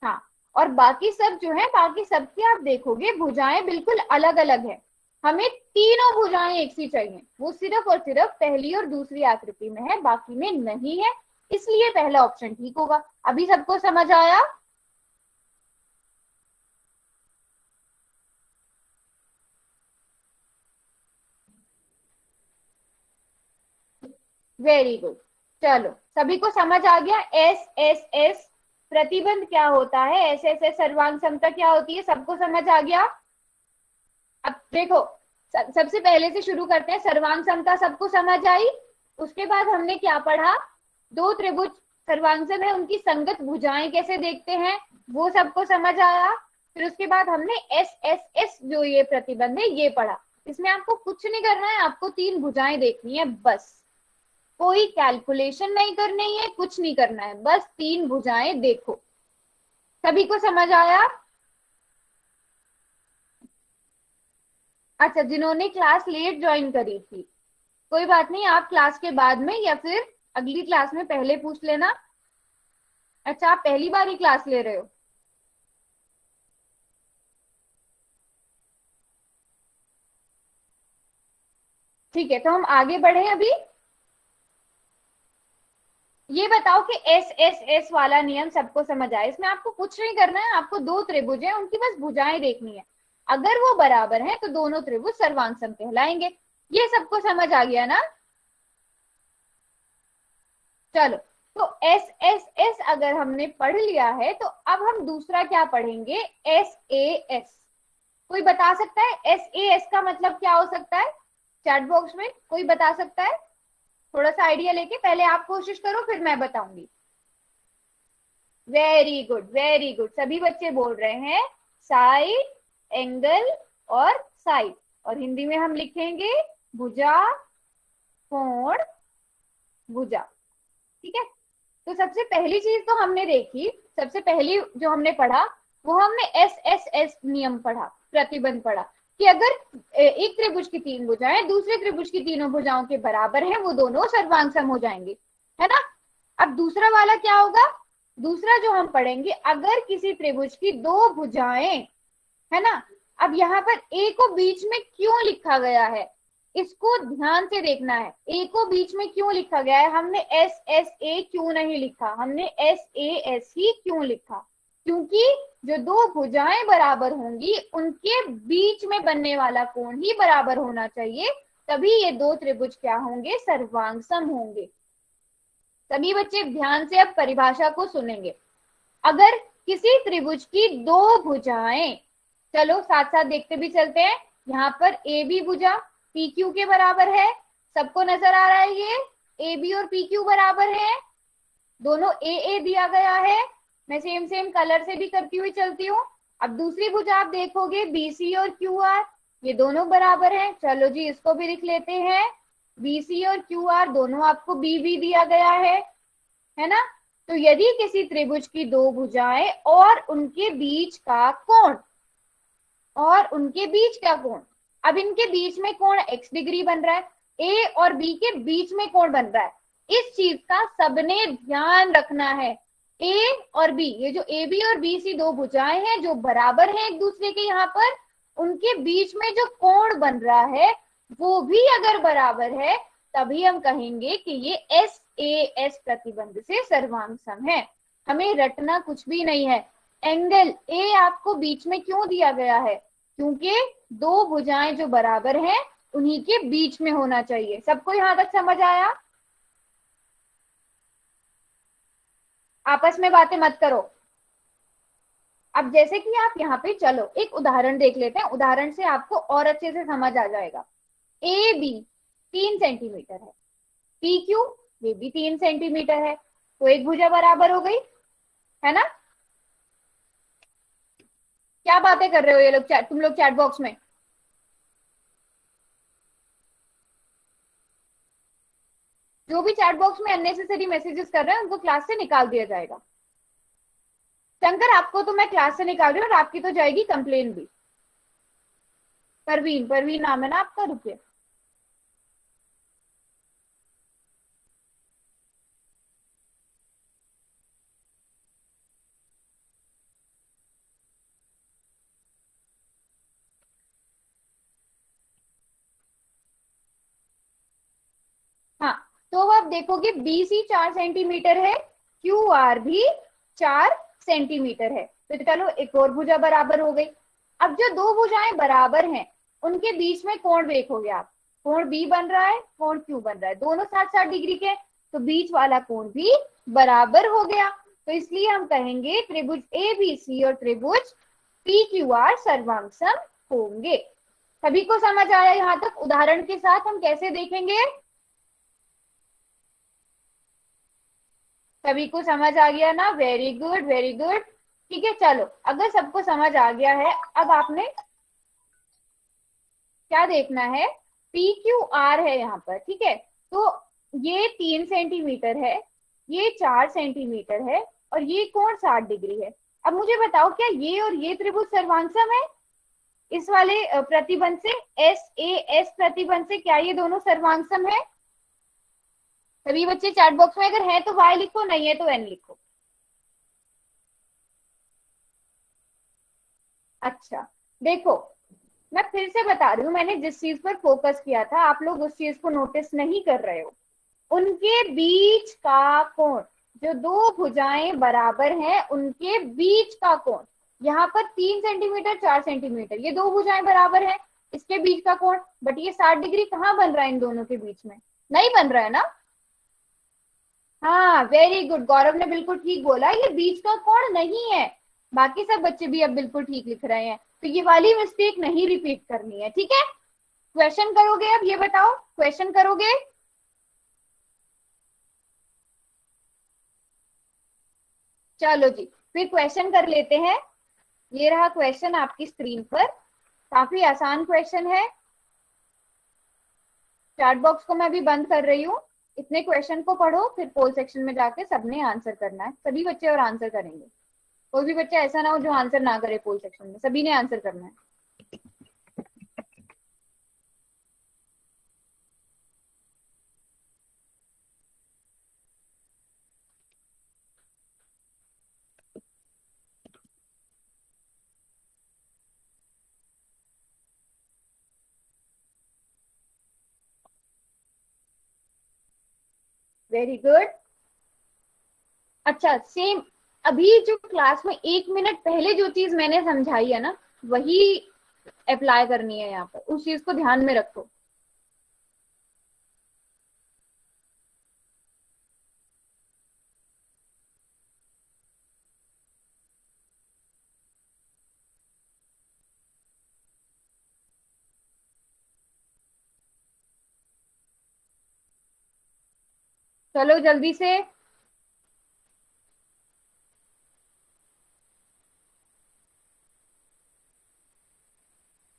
हाँ। और बाकी सब जो है, बाकी सबकी आप देखोगे भुजाएं बिल्कुल अलग अलग है। हमें तीनों भुजाएं एक सी चाहिए, वो सिर्फ और सिर्फ पहली और दूसरी आकृति में है, बाकी में नहीं है। इसलिए पहला ऑप्शन ठीक होगा। अभी सबको समझ आया? Very good. चलो सभी को समझ आ गया एस एस एस प्रतिबंध क्या होता है, एस एस एस सर्वांग समता क्या होती है, सबको समझ आ गया? अब देखो सबसे पहले से शुरू करते हैं। सर्वांग समता सबको समझ आई? उसके बाद हमने क्या पढ़ा? दो त्रिभुज सर्वांगसम है, उनकी संगत भुजाएं कैसे देखते हैं, वो सबको समझ आया। फिर उसके बाद हमने एस एस एस जो ये प्रतिबंध है ये पढ़ा। इसमें आपको कुछ नहीं करना है, आपको तीन भुजाएं देखनी है बस। कोई कैलकुलेशन नहीं करनी है, कुछ नहीं करना है, बस तीन भुजाएं देखो। सभी को समझ आया? अच्छा, जिन्होंने क्लास लेट ज्वाइन करी थी कोई बात नहीं, आप क्लास के बाद में या फिर अगली क्लास में पहले पूछ लेना। अच्छा, आप पहली बार ही क्लास ले रहे हो? ठीक है, तो हम आगे बढ़े अभी। ये बताओ कि एस एस एस वाला नियम सबको समझ आए। इसमें आपको कुछ नहीं करना है, आपको दो त्रिभुज है, उनकी बस भुजाएं देखनी है। अगर वो बराबर है तो दोनों त्रिभुज सर्वांग सम कहलाएंगे। ये सबको समझ आ गया ना? चलो, तो एस एस एस अगर हमने पढ़ लिया है तो अब हम दूसरा क्या पढ़ेंगे? S A S. कोई बता सकता है एस ए एस का मतलब क्या हो सकता है? चैट बॉक्स में कोई बता सकता है? थोड़ा सा आइडिया लेके पहले आप कोशिश करो, फिर मैं बताऊंगी। वेरी गुड, वेरी गुड, सभी बच्चे बोल रहे हैं साइड, एंगल और साइड। और हिंदी में हम लिखेंगे भुजा, कोण, भुजा। ठीक है, तो सबसे पहली चीज तो हमने देखी, सबसे पहली जो हमने पढ़ा वो हमने एस एस एस नियम पढ़ा, प्रतिबंध पढ़ा, कि अगर एक त्रिभुज की तीन भुजाएं दूसरे त्रिभुज की तीनों भुजाओं के बराबर हैं, वो दोनों सर्वांग सम हो जाएंगे, है ना? अब दूसरा वाला क्या होगा? दूसरा जो हम पढ़ेंगे, अगर किसी त्रिभुज की दो भुजाएं, है ना, अब यहाँ पर ए को बीच में क्यों लिखा गया है, इसको ध्यान से देखना है। ए को बीच में क्यों लिखा गया है? हमने एस एस ए क्यों नहीं लिखा, हमने एस ए एस ही क्यों लिखा? क्योंकि जो दो भुजाएं बराबर होंगी उनके बीच में बनने वाला कोण ही बराबर होना चाहिए, तभी ये दो त्रिभुज क्या होंगे? सर्वांग सम होंगे। सभी बच्चे ध्यान से अब परिभाषा को सुनेंगे। अगर किसी त्रिभुज की दो भुजाएं, चलो साथ साथ देखते भी चलते हैं, यहाँ पर ए बी भुजा पी क्यू के बराबर है, सबको नजर आ रहा है ये ए बी और पी क्यू बराबर है, दोनों ए ए दिया गया है। मैं सेम सेम कलर से भी करती हुई चलती हूँ। अब दूसरी भुजा आप देखोगे बी सी और क्यू आर, ये दोनों बराबर हैं। चलो जी, इसको भी लिख लेते हैं, बी सी और क्यू आर दोनों आपको बी बी दिया गया है ना? तो यदि किसी त्रिभुज की दो भुजाएं और उनके बीच का कोण, और उनके बीच का कोण, अब इनके बीच में कोण x डिग्री बन रहा है, ए और बी के बीच में कोण बन रहा है, इस चीज का सबने ध्यान रखना है। ए और बी, ये जो ए बी और बी सी दो भुजाएं हैं जो बराबर हैं एक दूसरे के, यहाँ पर उनके बीच में जो कोण बन रहा है वो भी अगर बराबर है, तभी हम कहेंगे कि ये एस ए एस प्रतिबंध से सर्वांग सम है। हमें रटना कुछ भी नहीं है। एंगल ए आपको बीच में क्यों दिया गया है? क्योंकि दो भुजाएं जो बराबर हैं उन्हीं के बीच में होना चाहिए। सबको यहां तक समझ आया? आपस में बातें मत करो। अब जैसे कि आप यहाँ पे, चलो एक उदाहरण देख लेते हैं, उदाहरण से आपको और अच्छे से समझ आ जाएगा। ए बी 3 सेंटीमीटर है, पी क्यू ये भी 3 सेंटीमीटर है, तो एक भुजा बराबर हो गई, है ना? क्या बातें कर रहे हो ये लोग, तुम लोग चैट बॉक्स में? जो भी चैट बॉक्स में अननेसेसरी मैसेजेस कर रहे हैं उनको क्लास से निकाल दिया जाएगा। शंकर, आपको तो मैं क्लास से निकाल रही हूँ और आपकी तो जाएगी कंप्लेन भी। परवीन, परवीन नाम है ना आपका, रुकिए। हाँ, तो अब देखोगे BC 4 सेंटीमीटर है, QR भी 4 सेंटीमीटर है, तो चलो एक और भुजा बराबर हो गई। अब जो दो भुजाएं बराबर हैं उनके बीच में कोण देखोगे आप, कोण B बन रहा है, कोण Q बन रहा है, दोनों 60-60 डिग्री के, तो बीच वाला कोण भी बराबर हो गया। तो इसलिए हम कहेंगे त्रिभुज ABC और त्रिभुज PQR सर्वांग सम होंगे। सभी को समझ आया यहाँ तक? उदाहरण के साथ हम कैसे देखेंगे? सभी को समझ आ गया ना? Very good, very good. ठीक है, चलो अगर सबको समझ आ गया है, अब आपने क्या देखना है? PQR है यहाँ पर, ठीक है? तो ये 3 सेंटीमीटर है, ये 4 सेंटीमीटर है, और ये कोण 60 डिग्री है। अब मुझे बताओ, क्या ये और ये त्रिभुज सर्वांग सम है? इस वाले प्रतिबंध से, SAS प्रतिबंध से क्या ये दोनों सर्वांग सम है? सभी बच्चे चैट बॉक्स में अगर है तो Y लिखो, नहीं है तो N लिखो। अच्छा, देखो मैं फिर से बता रही हूँ, मैंने जिस चीज पर फोकस किया था आप लोग उस चीज को नोटिस नहीं कर रहे हो। उनके बीच का कोण, जो दो भुजाएं बराबर हैं उनके बीच का कोण, यहाँ पर 3 सेंटीमीटर 4 सेंटीमीटर, ये दो भुजाएं बराबर हैं, इसके बीच का कोण, बट ये 60 डिग्री कहाँ बन रहा है इन दोनों के बीच में, नहीं बन रहा है ना। हाँ वेरी गुड, गौरव ने बिल्कुल ठीक बोला, ये बीच का कोण नहीं है। बाकी सब बच्चे भी अब बिल्कुल ठीक लिख रहे हैं, तो ये वाली मिस्टेक नहीं रिपीट करनी है, ठीक है। क्वेश्चन करोगे, अब ये बताओ क्वेश्चन करोगे। चलो जी, फिर क्वेश्चन कर लेते हैं। ये रहा क्वेश्चन आपकी स्क्रीन पर, काफी आसान क्वेश्चन है। चैट बॉक्स को मैं अभी बंद कर रही हूँ, इतने क्वेश्चन को पढ़ो, फिर पोल सेक्शन में जाके सबने आंसर करना है, सभी बच्चे और आंसर करेंगे। कोई भी बच्चा ऐसा ना हो जो आंसर ना करे पोल सेक्शन में, सभी ने आंसर करना है। Very good. अच्छा सेम, अभी जो क्लास में 1 मिनट पहले जो चीज मैंने समझाई है ना, वही अप्लाई करनी है यहाँ पर, उस चीज को ध्यान में रखो। चलो जल्दी से।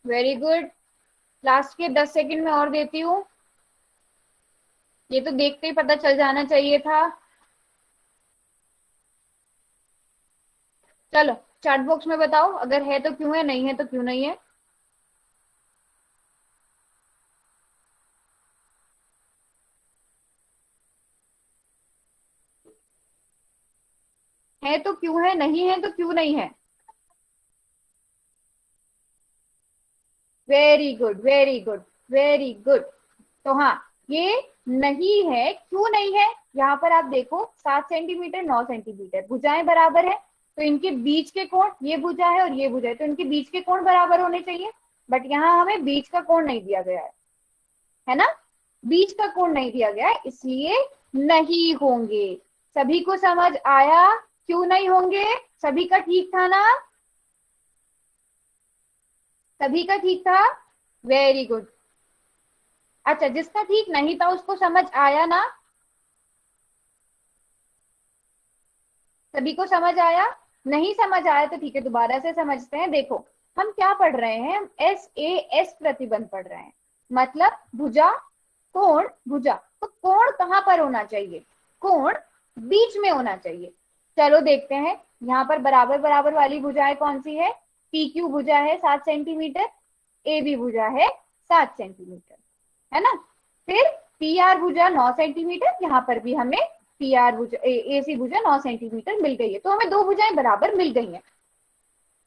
वेरी गुड, लास्ट के 10 सेकंड में और देती हूँ, ये तो देखते ही पता चल जाना चाहिए था। चलो चैट बॉक्स में बताओ, अगर है तो क्यों है, नहीं है तो क्यों नहीं है। है तो क्यों है, नहीं है तो क्यों नहीं है। Very good very good very good. तो हाँ, ये नहीं है, क्यों नहीं है, यहाँ पर आप देखो 7 सेंटीमीटर 9 सेंटीमीटर, भुजाएं बराबर है, तो इनके बीच के कोण, ये भुजा है और ये भुजा है, तो इनके बीच के कोण बराबर होने चाहिए, बट यहाँ हमें बीच का कोण नहीं दिया गया है ना, बीच का कोण नहीं दिया गया है, इसलिए नहीं होंगे। सभी को समझ आया क्यों नहीं होंगे, सभी का ठीक था ना, सभी का ठीक था, वेरी गुड। अच्छा जिसका ठीक नहीं था उसको समझ आया ना, सभी को समझ आया, नहीं समझ आया तो ठीक है दोबारा से समझते हैं। देखो हम क्या पढ़ रहे हैं, हम SAS प्रतिबंध पढ़ रहे हैं, मतलब भुजा कोण भुजा, तो कोण कहाँ पर होना चाहिए, कोण बीच में होना चाहिए। चलो देखते हैं, यहाँ पर बराबर बराबर वाली भुजाएं कौन सी है, PQ भुजा है 7 सेंटीमीटर, AB भुजा है 7 सेंटीमीटर, है ना। फिर PR भुजा 9 सेंटीमीटर, यहाँ पर भी हमें PR भुजा AC भुजा 9 सेंटीमीटर मिल गई है, तो हमें दो भुजाएं बराबर मिल गई हैं।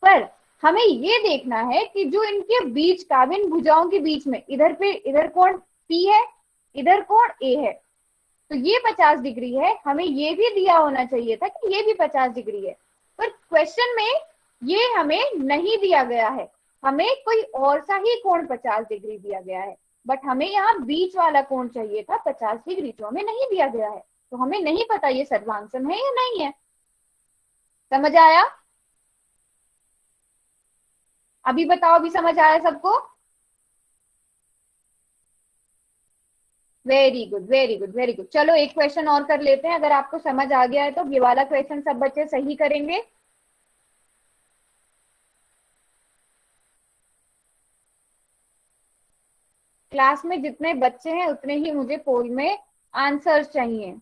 पर हमें ये देखना है कि जो इनके बीच का, इन भुजाओं के बीच में, इधर कोण P है, इधर कोण A है, तो ये 50 डिग्री है, हमें ये भी दिया होना चाहिए था कि ये भी 50 डिग्री है, पर क्वेश्चन में ये हमें नहीं दिया गया है, हमें कोई और सा ही कोण 50 डिग्री दिया गया है, बट हमें यहाँ बीच वाला कोण चाहिए था 50 डिग्री, जो हमें नहीं दिया गया है, तो हमें नहीं पता ये सर्वांगसम है या नहीं है। समझ आया, अभी बताओ, अभी समझ आया सबको। Very good very good very good. चलो एक क्वेश्चन और कर लेते हैं, अगर आपको समझ आ गया है तो ये वाला क्वेश्चन सब बच्चे सही करेंगे। क्लास में जितने बच्चे हैं उतने ही मुझे पोल में आंसर्स चाहिए।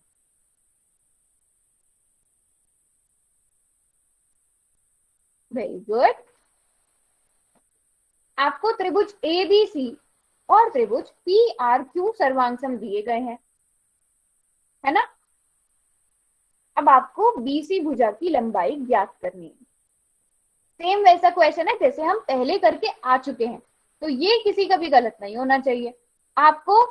Very good. आपको त्रिभुज ABC और त्रिभुज PRQ सर्वांगसम दिए गए हैं, है ना। अब आपको BC भुजा की लंबाई ज्ञात करनी है। सेम वैसा क्वेश्चन है जैसे हम पहले करके आ चुके हैं, तो ये किसी का भी गलत नहीं होना चाहिए। आपको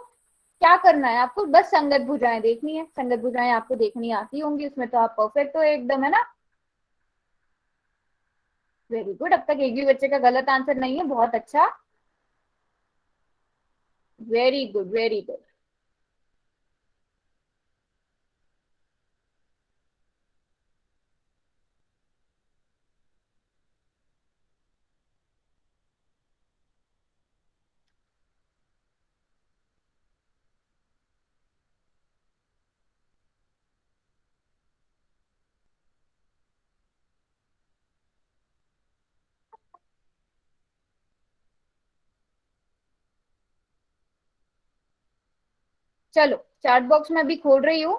क्या करना है आपको, बस संगत भुजाएं देखनी है। संगत भुजाएं आपको देखनी आती होंगी, उसमें तो आप परफेक्ट हो एकदम, है ना। वेरी गुड, अब तक एक भी बच्चे का गलत आंसर नहीं है, बहुत अच्छा। Very good very good. चलो चार्ट बॉक्स में अभी खोल रही हूँ।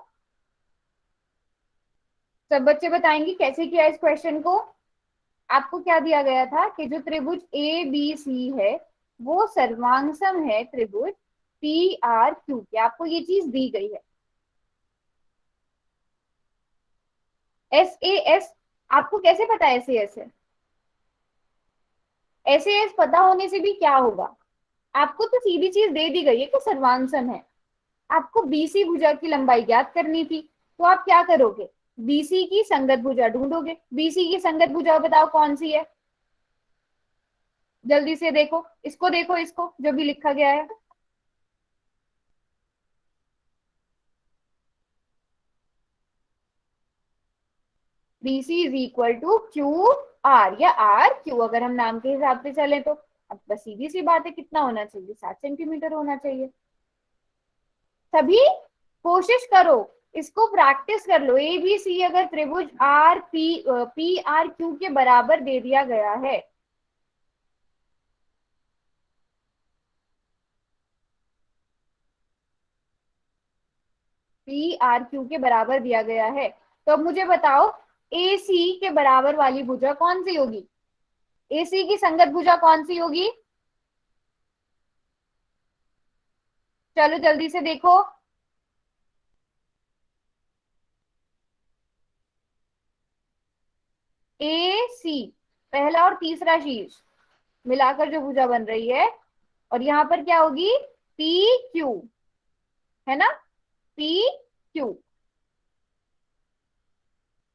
सब बच्चे बताएंगे कैसे किया इस क्वेश्चन को। आपको क्या दिया गया था कि जो त्रिभुज ए बी सी है वो सर्वांगसम है त्रिभुज पी आर क्यू के। आपको ये चीज दी गई है। एस ए एस, आपको कैसे पता एस ए एस है? एस ए एस पता होने से भी क्या होगा, आपको तो सीधी चीज दे दी गई है कि सर्वांगसम है। आपको बीसी भुजा की लंबाई ज्ञात करनी थी, तो आप क्या करोगे, बीसी की संगत भुजा ढूंढोगे। बीसी की संगत भुजा बताओ कौन सी है, जल्दी से देखो इसको, देखो इसको जो भी लिखा गया है। BC is equal to Q R, या आर क्यू अगर हम नाम के हिसाब से चले तो। अब बस सीधी सी बात है, कितना होना चाहिए, 7 सेंटीमीटर होना चाहिए। तभी कोशिश करो, इसको प्रैक्टिस कर लो। ए बी सी अगर त्रिभुज R P P R Q के बराबर दे दिया गया है, पी आर क्यू के बराबर दिया गया है, तो अब मुझे बताओ ए सी के बराबर वाली भुजा कौन सी होगी, ए सी की संगत भुजा कौन सी होगी? चलो जल्दी से देखो। ए सी, पहला और तीसरा शीर्ष मिलाकर जो भुजा बन रही है, और यहाँ पर क्या होगी, पी क्यू, है ना, पी क्यू।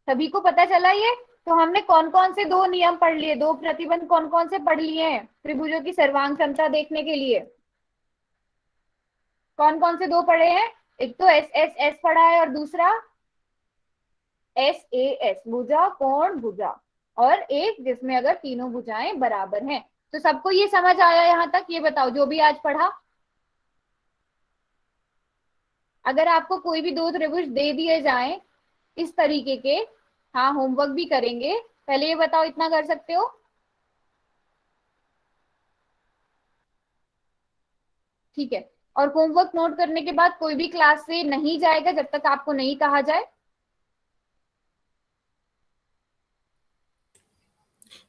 सभी को पता चला ये? तो हमने कौन कौन से दो नियम पढ़ लिए, दो प्रतिबंध कौन कौन से पढ़ लिए हैं त्रिभुजों की सर्वांग क्षमता देखने के लिए? कौन कौन से दो पढ़े हैं? एक तो एस एस एस पढ़ा है, और दूसरा एस ए एस, भुजा कोण भुजा, और एक जिसमें अगर तीनों भुजाएं बराबर हैं। तो सबको ये समझ आया यहाँ तक? ये बताओ जो भी आज पढ़ा। अगर आपको कोई भी दो त्रिभुज दे दिए जाएं इस तरीके के, हाँ होमवर्क भी करेंगे, पहले ये बताओ इतना कर सकते हो? ठीक है। और होमवर्क नोट करने के बाद कोई भी क्लास से नहीं जाएगा जब तक आपको नहीं कहा जाए।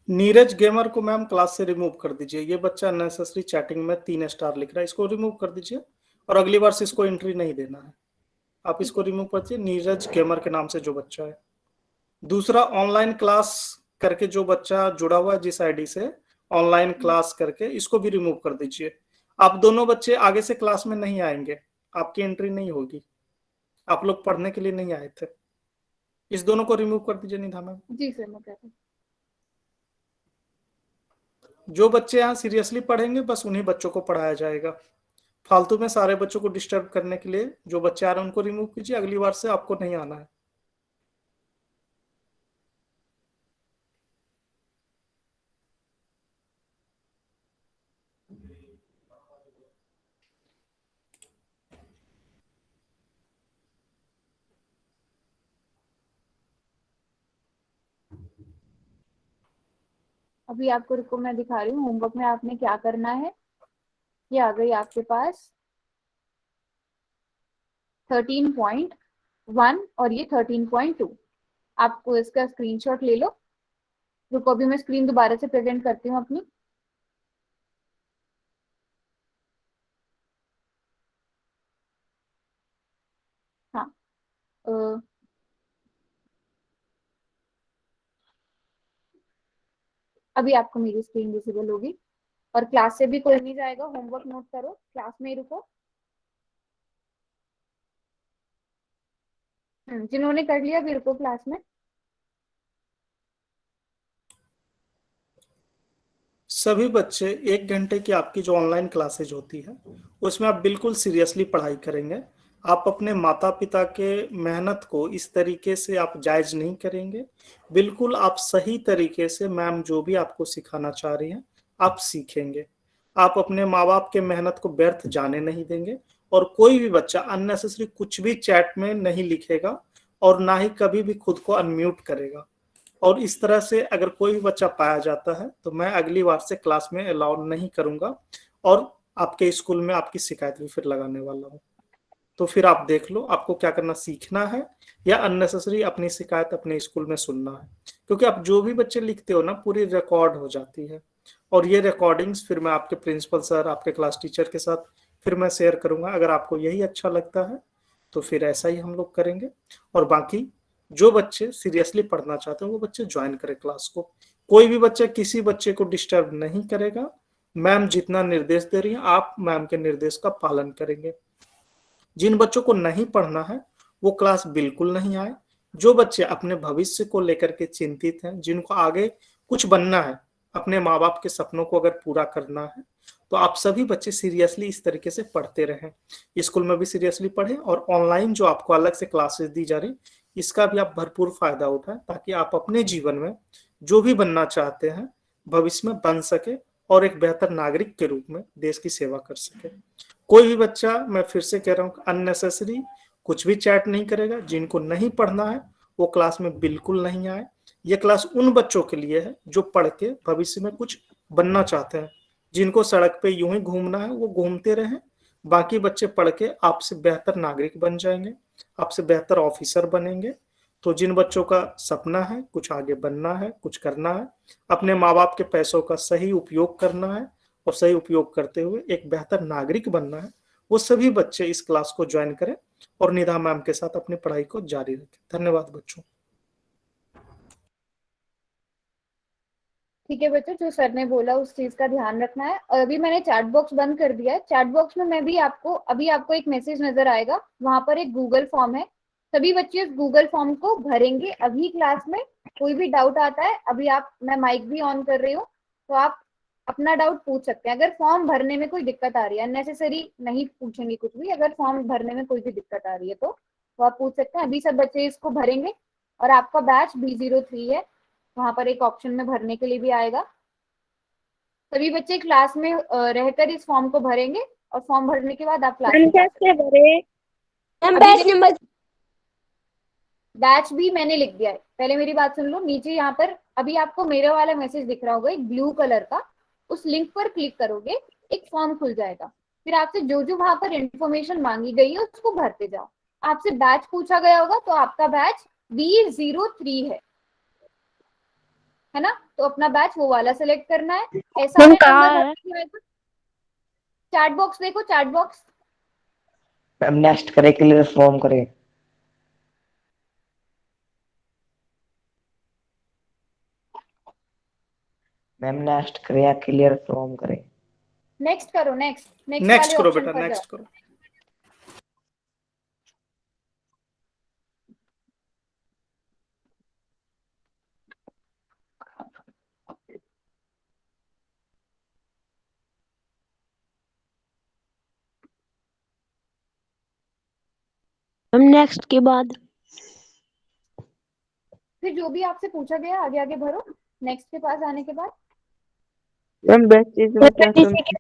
नीरज गेमर को मैम क्लास से रिमूव कर दीजिए। ये बच्चा अननेसेसरी चैटिंग में 3 स्टार लिख रहा है, इसको रिमूव कर दीजिए और अगली बार से इसको एंट्री नहीं देना है। आप ठीक इसको है। रिमूव कर दीजिए, नीरज गेमर के नाम से जो बच्चा है। दूसरा, ऑनलाइन क्लास करके जो बच्चा जुड़ा हुआ है जिस आईडी से, ऑनलाइन क्लास करके इसको भी रिमूव कर दीजिए। आप दोनों बच्चे आगे से क्लास में नहीं आएंगे, आपकी एंट्री नहीं होगी, आप लोग पढ़ने के लिए नहीं आए थे। इस दोनों को रिमूव कर दीजिए निधा मैम। जी सर, मैं कर रही हूँ। जो बच्चे यहाँ सीरियसली पढ़ेंगे बस उन्हीं बच्चों को पढ़ाया जाएगा। फालतू में सारे बच्चों को डिस्टर्ब करने के लिए जो बच्चे आ रहे हैं उनको रिमूव कीजिए, अगली बार से आपको नहीं आना है। अभी आपको रुको, मैं दिखा रही हूँ होमवर्क में आपने क्या करना है। ये आ गई आपके पास 13.1 और ये 13.2। आपको इसका स्क्रीनशॉट ले लो। रुको अभी मैं स्क्रीन दोबारा से प्रेजेंट करती हूँ अपनी। हाँ, अ, अभी आपको मेरी स्क्रीन विजिबल होगी, और क्लास से भी कोई नहीं जाएगा। होमवर्क नोट करो, क्लास में ही रुको। जिन्होंने कर लिया फिर को क्लास में। सभी बच्चे 1 घंटे की आपकी जो ऑनलाइन क्लासेज होती है उसमें आप बिल्कुल सीरियसली पढ़ाई करेंगे। आप अपने माता पिता के मेहनत को इस तरीके से आप जायज नहीं करेंगे। बिल्कुल आप सही तरीके से मैम जो भी आपको सिखाना चाह रही हैं आप सीखेंगे। आप अपने माँ बाप के मेहनत को व्यर्थ जाने नहीं देंगे। और कोई भी बच्चा अननेसेसरी कुछ भी चैट में नहीं लिखेगा और ना ही कभी भी खुद को अनम्यूट करेगा। और इस तरह से अगर कोई भी बच्चा पाया जाता है तो मैं अगली बार से क्लास में अलाउ नहीं करूंगा और आपके स्कूल में आपकी शिकायत भी फिर लगाने वाला हूँ। तो फिर आप देख लो आपको क्या करना, सीखना है या अननेसेसरी अपनी शिकायत अपने स्कूल में सुनना है। क्योंकि आप जो भी बच्चे लिखते हो ना पूरी रिकॉर्ड हो जाती है और ये रिकॉर्डिंग्स फिर मैं आपके प्रिंसिपल सर आपके क्लास टीचर के साथ फिर मैं शेयर करूंगा। अगर आपको यही अच्छा लगता है तो फिर ऐसा ही हम लोग करेंगे। और बाकी जो बच्चे सीरियसली पढ़ना चाहते हैं वो बच्चे ज्वाइन करें क्लास को। कोई भी बच्चा किसी बच्चे को डिस्टर्ब नहीं करेगा। मैम जितना निर्देश दे रही है आप मैम के निर्देश का पालन करेंगे। जिन बच्चों को नहीं पढ़ना है वो क्लास बिल्कुल नहीं आए। जो बच्चे अपने भविष्य को लेकर के चिंतित हैं, जिनको आगे कुछ बनना है, अपने माँ बाप के सपनों को अगर पूरा करना है तो आप सभी बच्चे सीरियसली इस तरीके से पढ़ते रहें। स्कूल में भी सीरियसली पढ़ें और ऑनलाइन जो आपको अलग से क्लासेस दी जा रही इसका भी आप भरपूर फायदा उठाएं ताकि आप अपने जीवन में जो भी बनना चाहते हैं भविष्य में बन सके और एक बेहतर नागरिक के रूप में देश की सेवा कर सके। कोई भी बच्चा, मैं फिर से कह रहा हूँ, अननेसेसरी कुछ भी चैट नहीं करेगा। जिनको नहीं पढ़ना है वो क्लास में बिल्कुल नहीं आए। ये क्लास उन बच्चों के लिए है जो पढ़ के भविष्य में कुछ बनना चाहते हैं। जिनको सड़क पे यूं ही घूमना है वो घूमते रहें। बाकी बच्चे पढ़ के आपसे बेहतर नागरिक बन जाएंगे, आपसे बेहतर ऑफिसर बनेंगे। तो जिन बच्चों का सपना है कुछ आगे बनना है, कुछ करना है, अपने माँ बाप के पैसों का सही उपयोग करना है और सही उपयोग करते हुए एक बेहतर नागरिक बनना है, वो सभी बच्चे इस क्लास को ज्वाइन करें और निधा मैम के साथ अपनी पढ़ाई को जारी रखें। धन्यवाद बच्चों। ठीक है बच्चों, जो सर ने बोला उस चीज का ध्यान रखना है। और अभी मैंने चैट बॉक्स बंद कर दिया है। चैट बॉक्स में मैं भी आपको अभी आपको एक मैसेज नजर आएगा, वहां पर एक गूगल फॉर्म है। सभी बच्चे उस गूगल फॉर्म को भरेंगे अभी क्लास में। कोई भी डाउट आता है अभी आप, मैं माइक भी ऑन कर रही हूँ तो आप अपना डाउट पूछ सकते हैं। अगर फॉर्म भरने में कोई दिक्कत आ रही है, अननेसेसरी नहीं पूछेंगे कुछ भी, अगर फॉर्म भरने में कोई भी दिक्कत आ रही है तो आप पूछ सकते हैं। अभी सब बच्चे इसको भरेंगे और आपका बैच B03 है, वहां पर एक ऑप्शन में भरने के लिए भी आएगा। सभी बच्चे क्लास में रहकर इस फॉर्म को भरेंगे और फॉर्म भरने के बाद आप क्लास में जा सकते कैसे भरे? हैं। बैच नंबर बैच भी मैंने लिख दिया है। पहले मेरी बात सुन लो। नीचे यहाँ पर अभी आपको मेरा वाला मैसेज दिख रहा होगा एक ब्लू कलर का, उस लिंक पर क्लिक करोगे एक फॉर्म खुल जाएगा। फिर आपसे जो जो वहां पर इंफॉर्मेशन मांगी गई है उसको भरते जाओ। आपसे बैच पूछा गया होगा तो आपका बैच B03 है ना, तो अपना बैच वो वाला सेलेक्ट करना है। ऐसा मैम नंबर कहाँ है? भरने के बाद चैट बॉक्स देखो, चैट बॉक्स। मैम नेक्स्ट करे क्लियर फॉर्म करे। मैम नेक्स्ट करे या क्लियर फॉर्म करे? नेक्स्ट करो, नेक्स्ट नेक्स्ट नेक्स्ट वाले करो ऑप्शन बेटा, पर जाओ। नेक्स्ट करो। मैम नेक्स्ट के बाद फिर जो भी आपसे पूछा गया आगे आगे भरो। नेक्स्ट के पास आने के बाद मैम बेसिस में क्या सुनना है?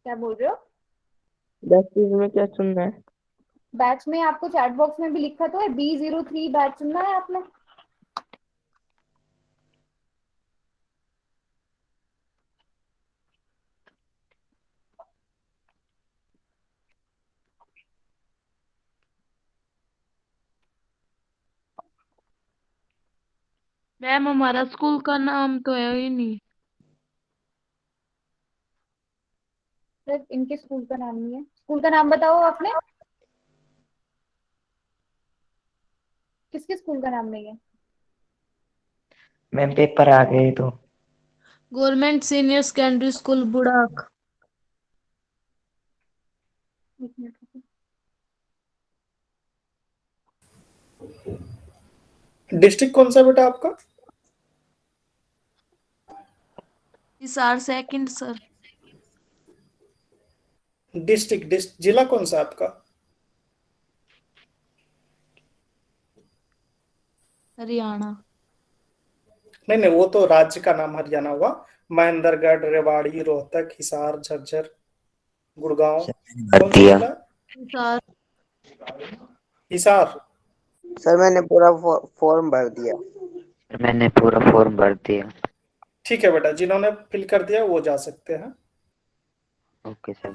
क्या बोल रहे हो? बेसिस में क्या सुनना है? बैच में आपको चैट बॉक्स में भी लिखा तो है B03 बैच चुनना है आपने। मैम हमारा स्कूल का नाम तो है ही नहीं। सर इनके स्कूल का नाम नहीं है। स्कूल का नाम बताओ आपने, किसके स्कूल का नाम नहीं है? मैम पेपर आ गए तो। Government senior secondary school Budak. एक मिनट रुको। डिस्ट्रिक्ट कौन सा बेटा आपका? Hisar second sir. डिस्ट्रिक्ट जिला कौन सा आपका? हरियाणा। नहीं नहीं, वो तो राज्य का नाम हरियाणा हुआ। महेंद्रगढ़, रेवाड़ी, रोहतक, हिसार, झज्जर, गुड़गांव, कौन सा दिया। जिला? हिसार। हिसार। सर मैंने पूरा फॉर्म भर दिया। मैंने पूरा फॉर्म भर दिया। ठीक है बेटा, जिन्होंने फिल कर दिया वो जा सकते हैं। Okay sir.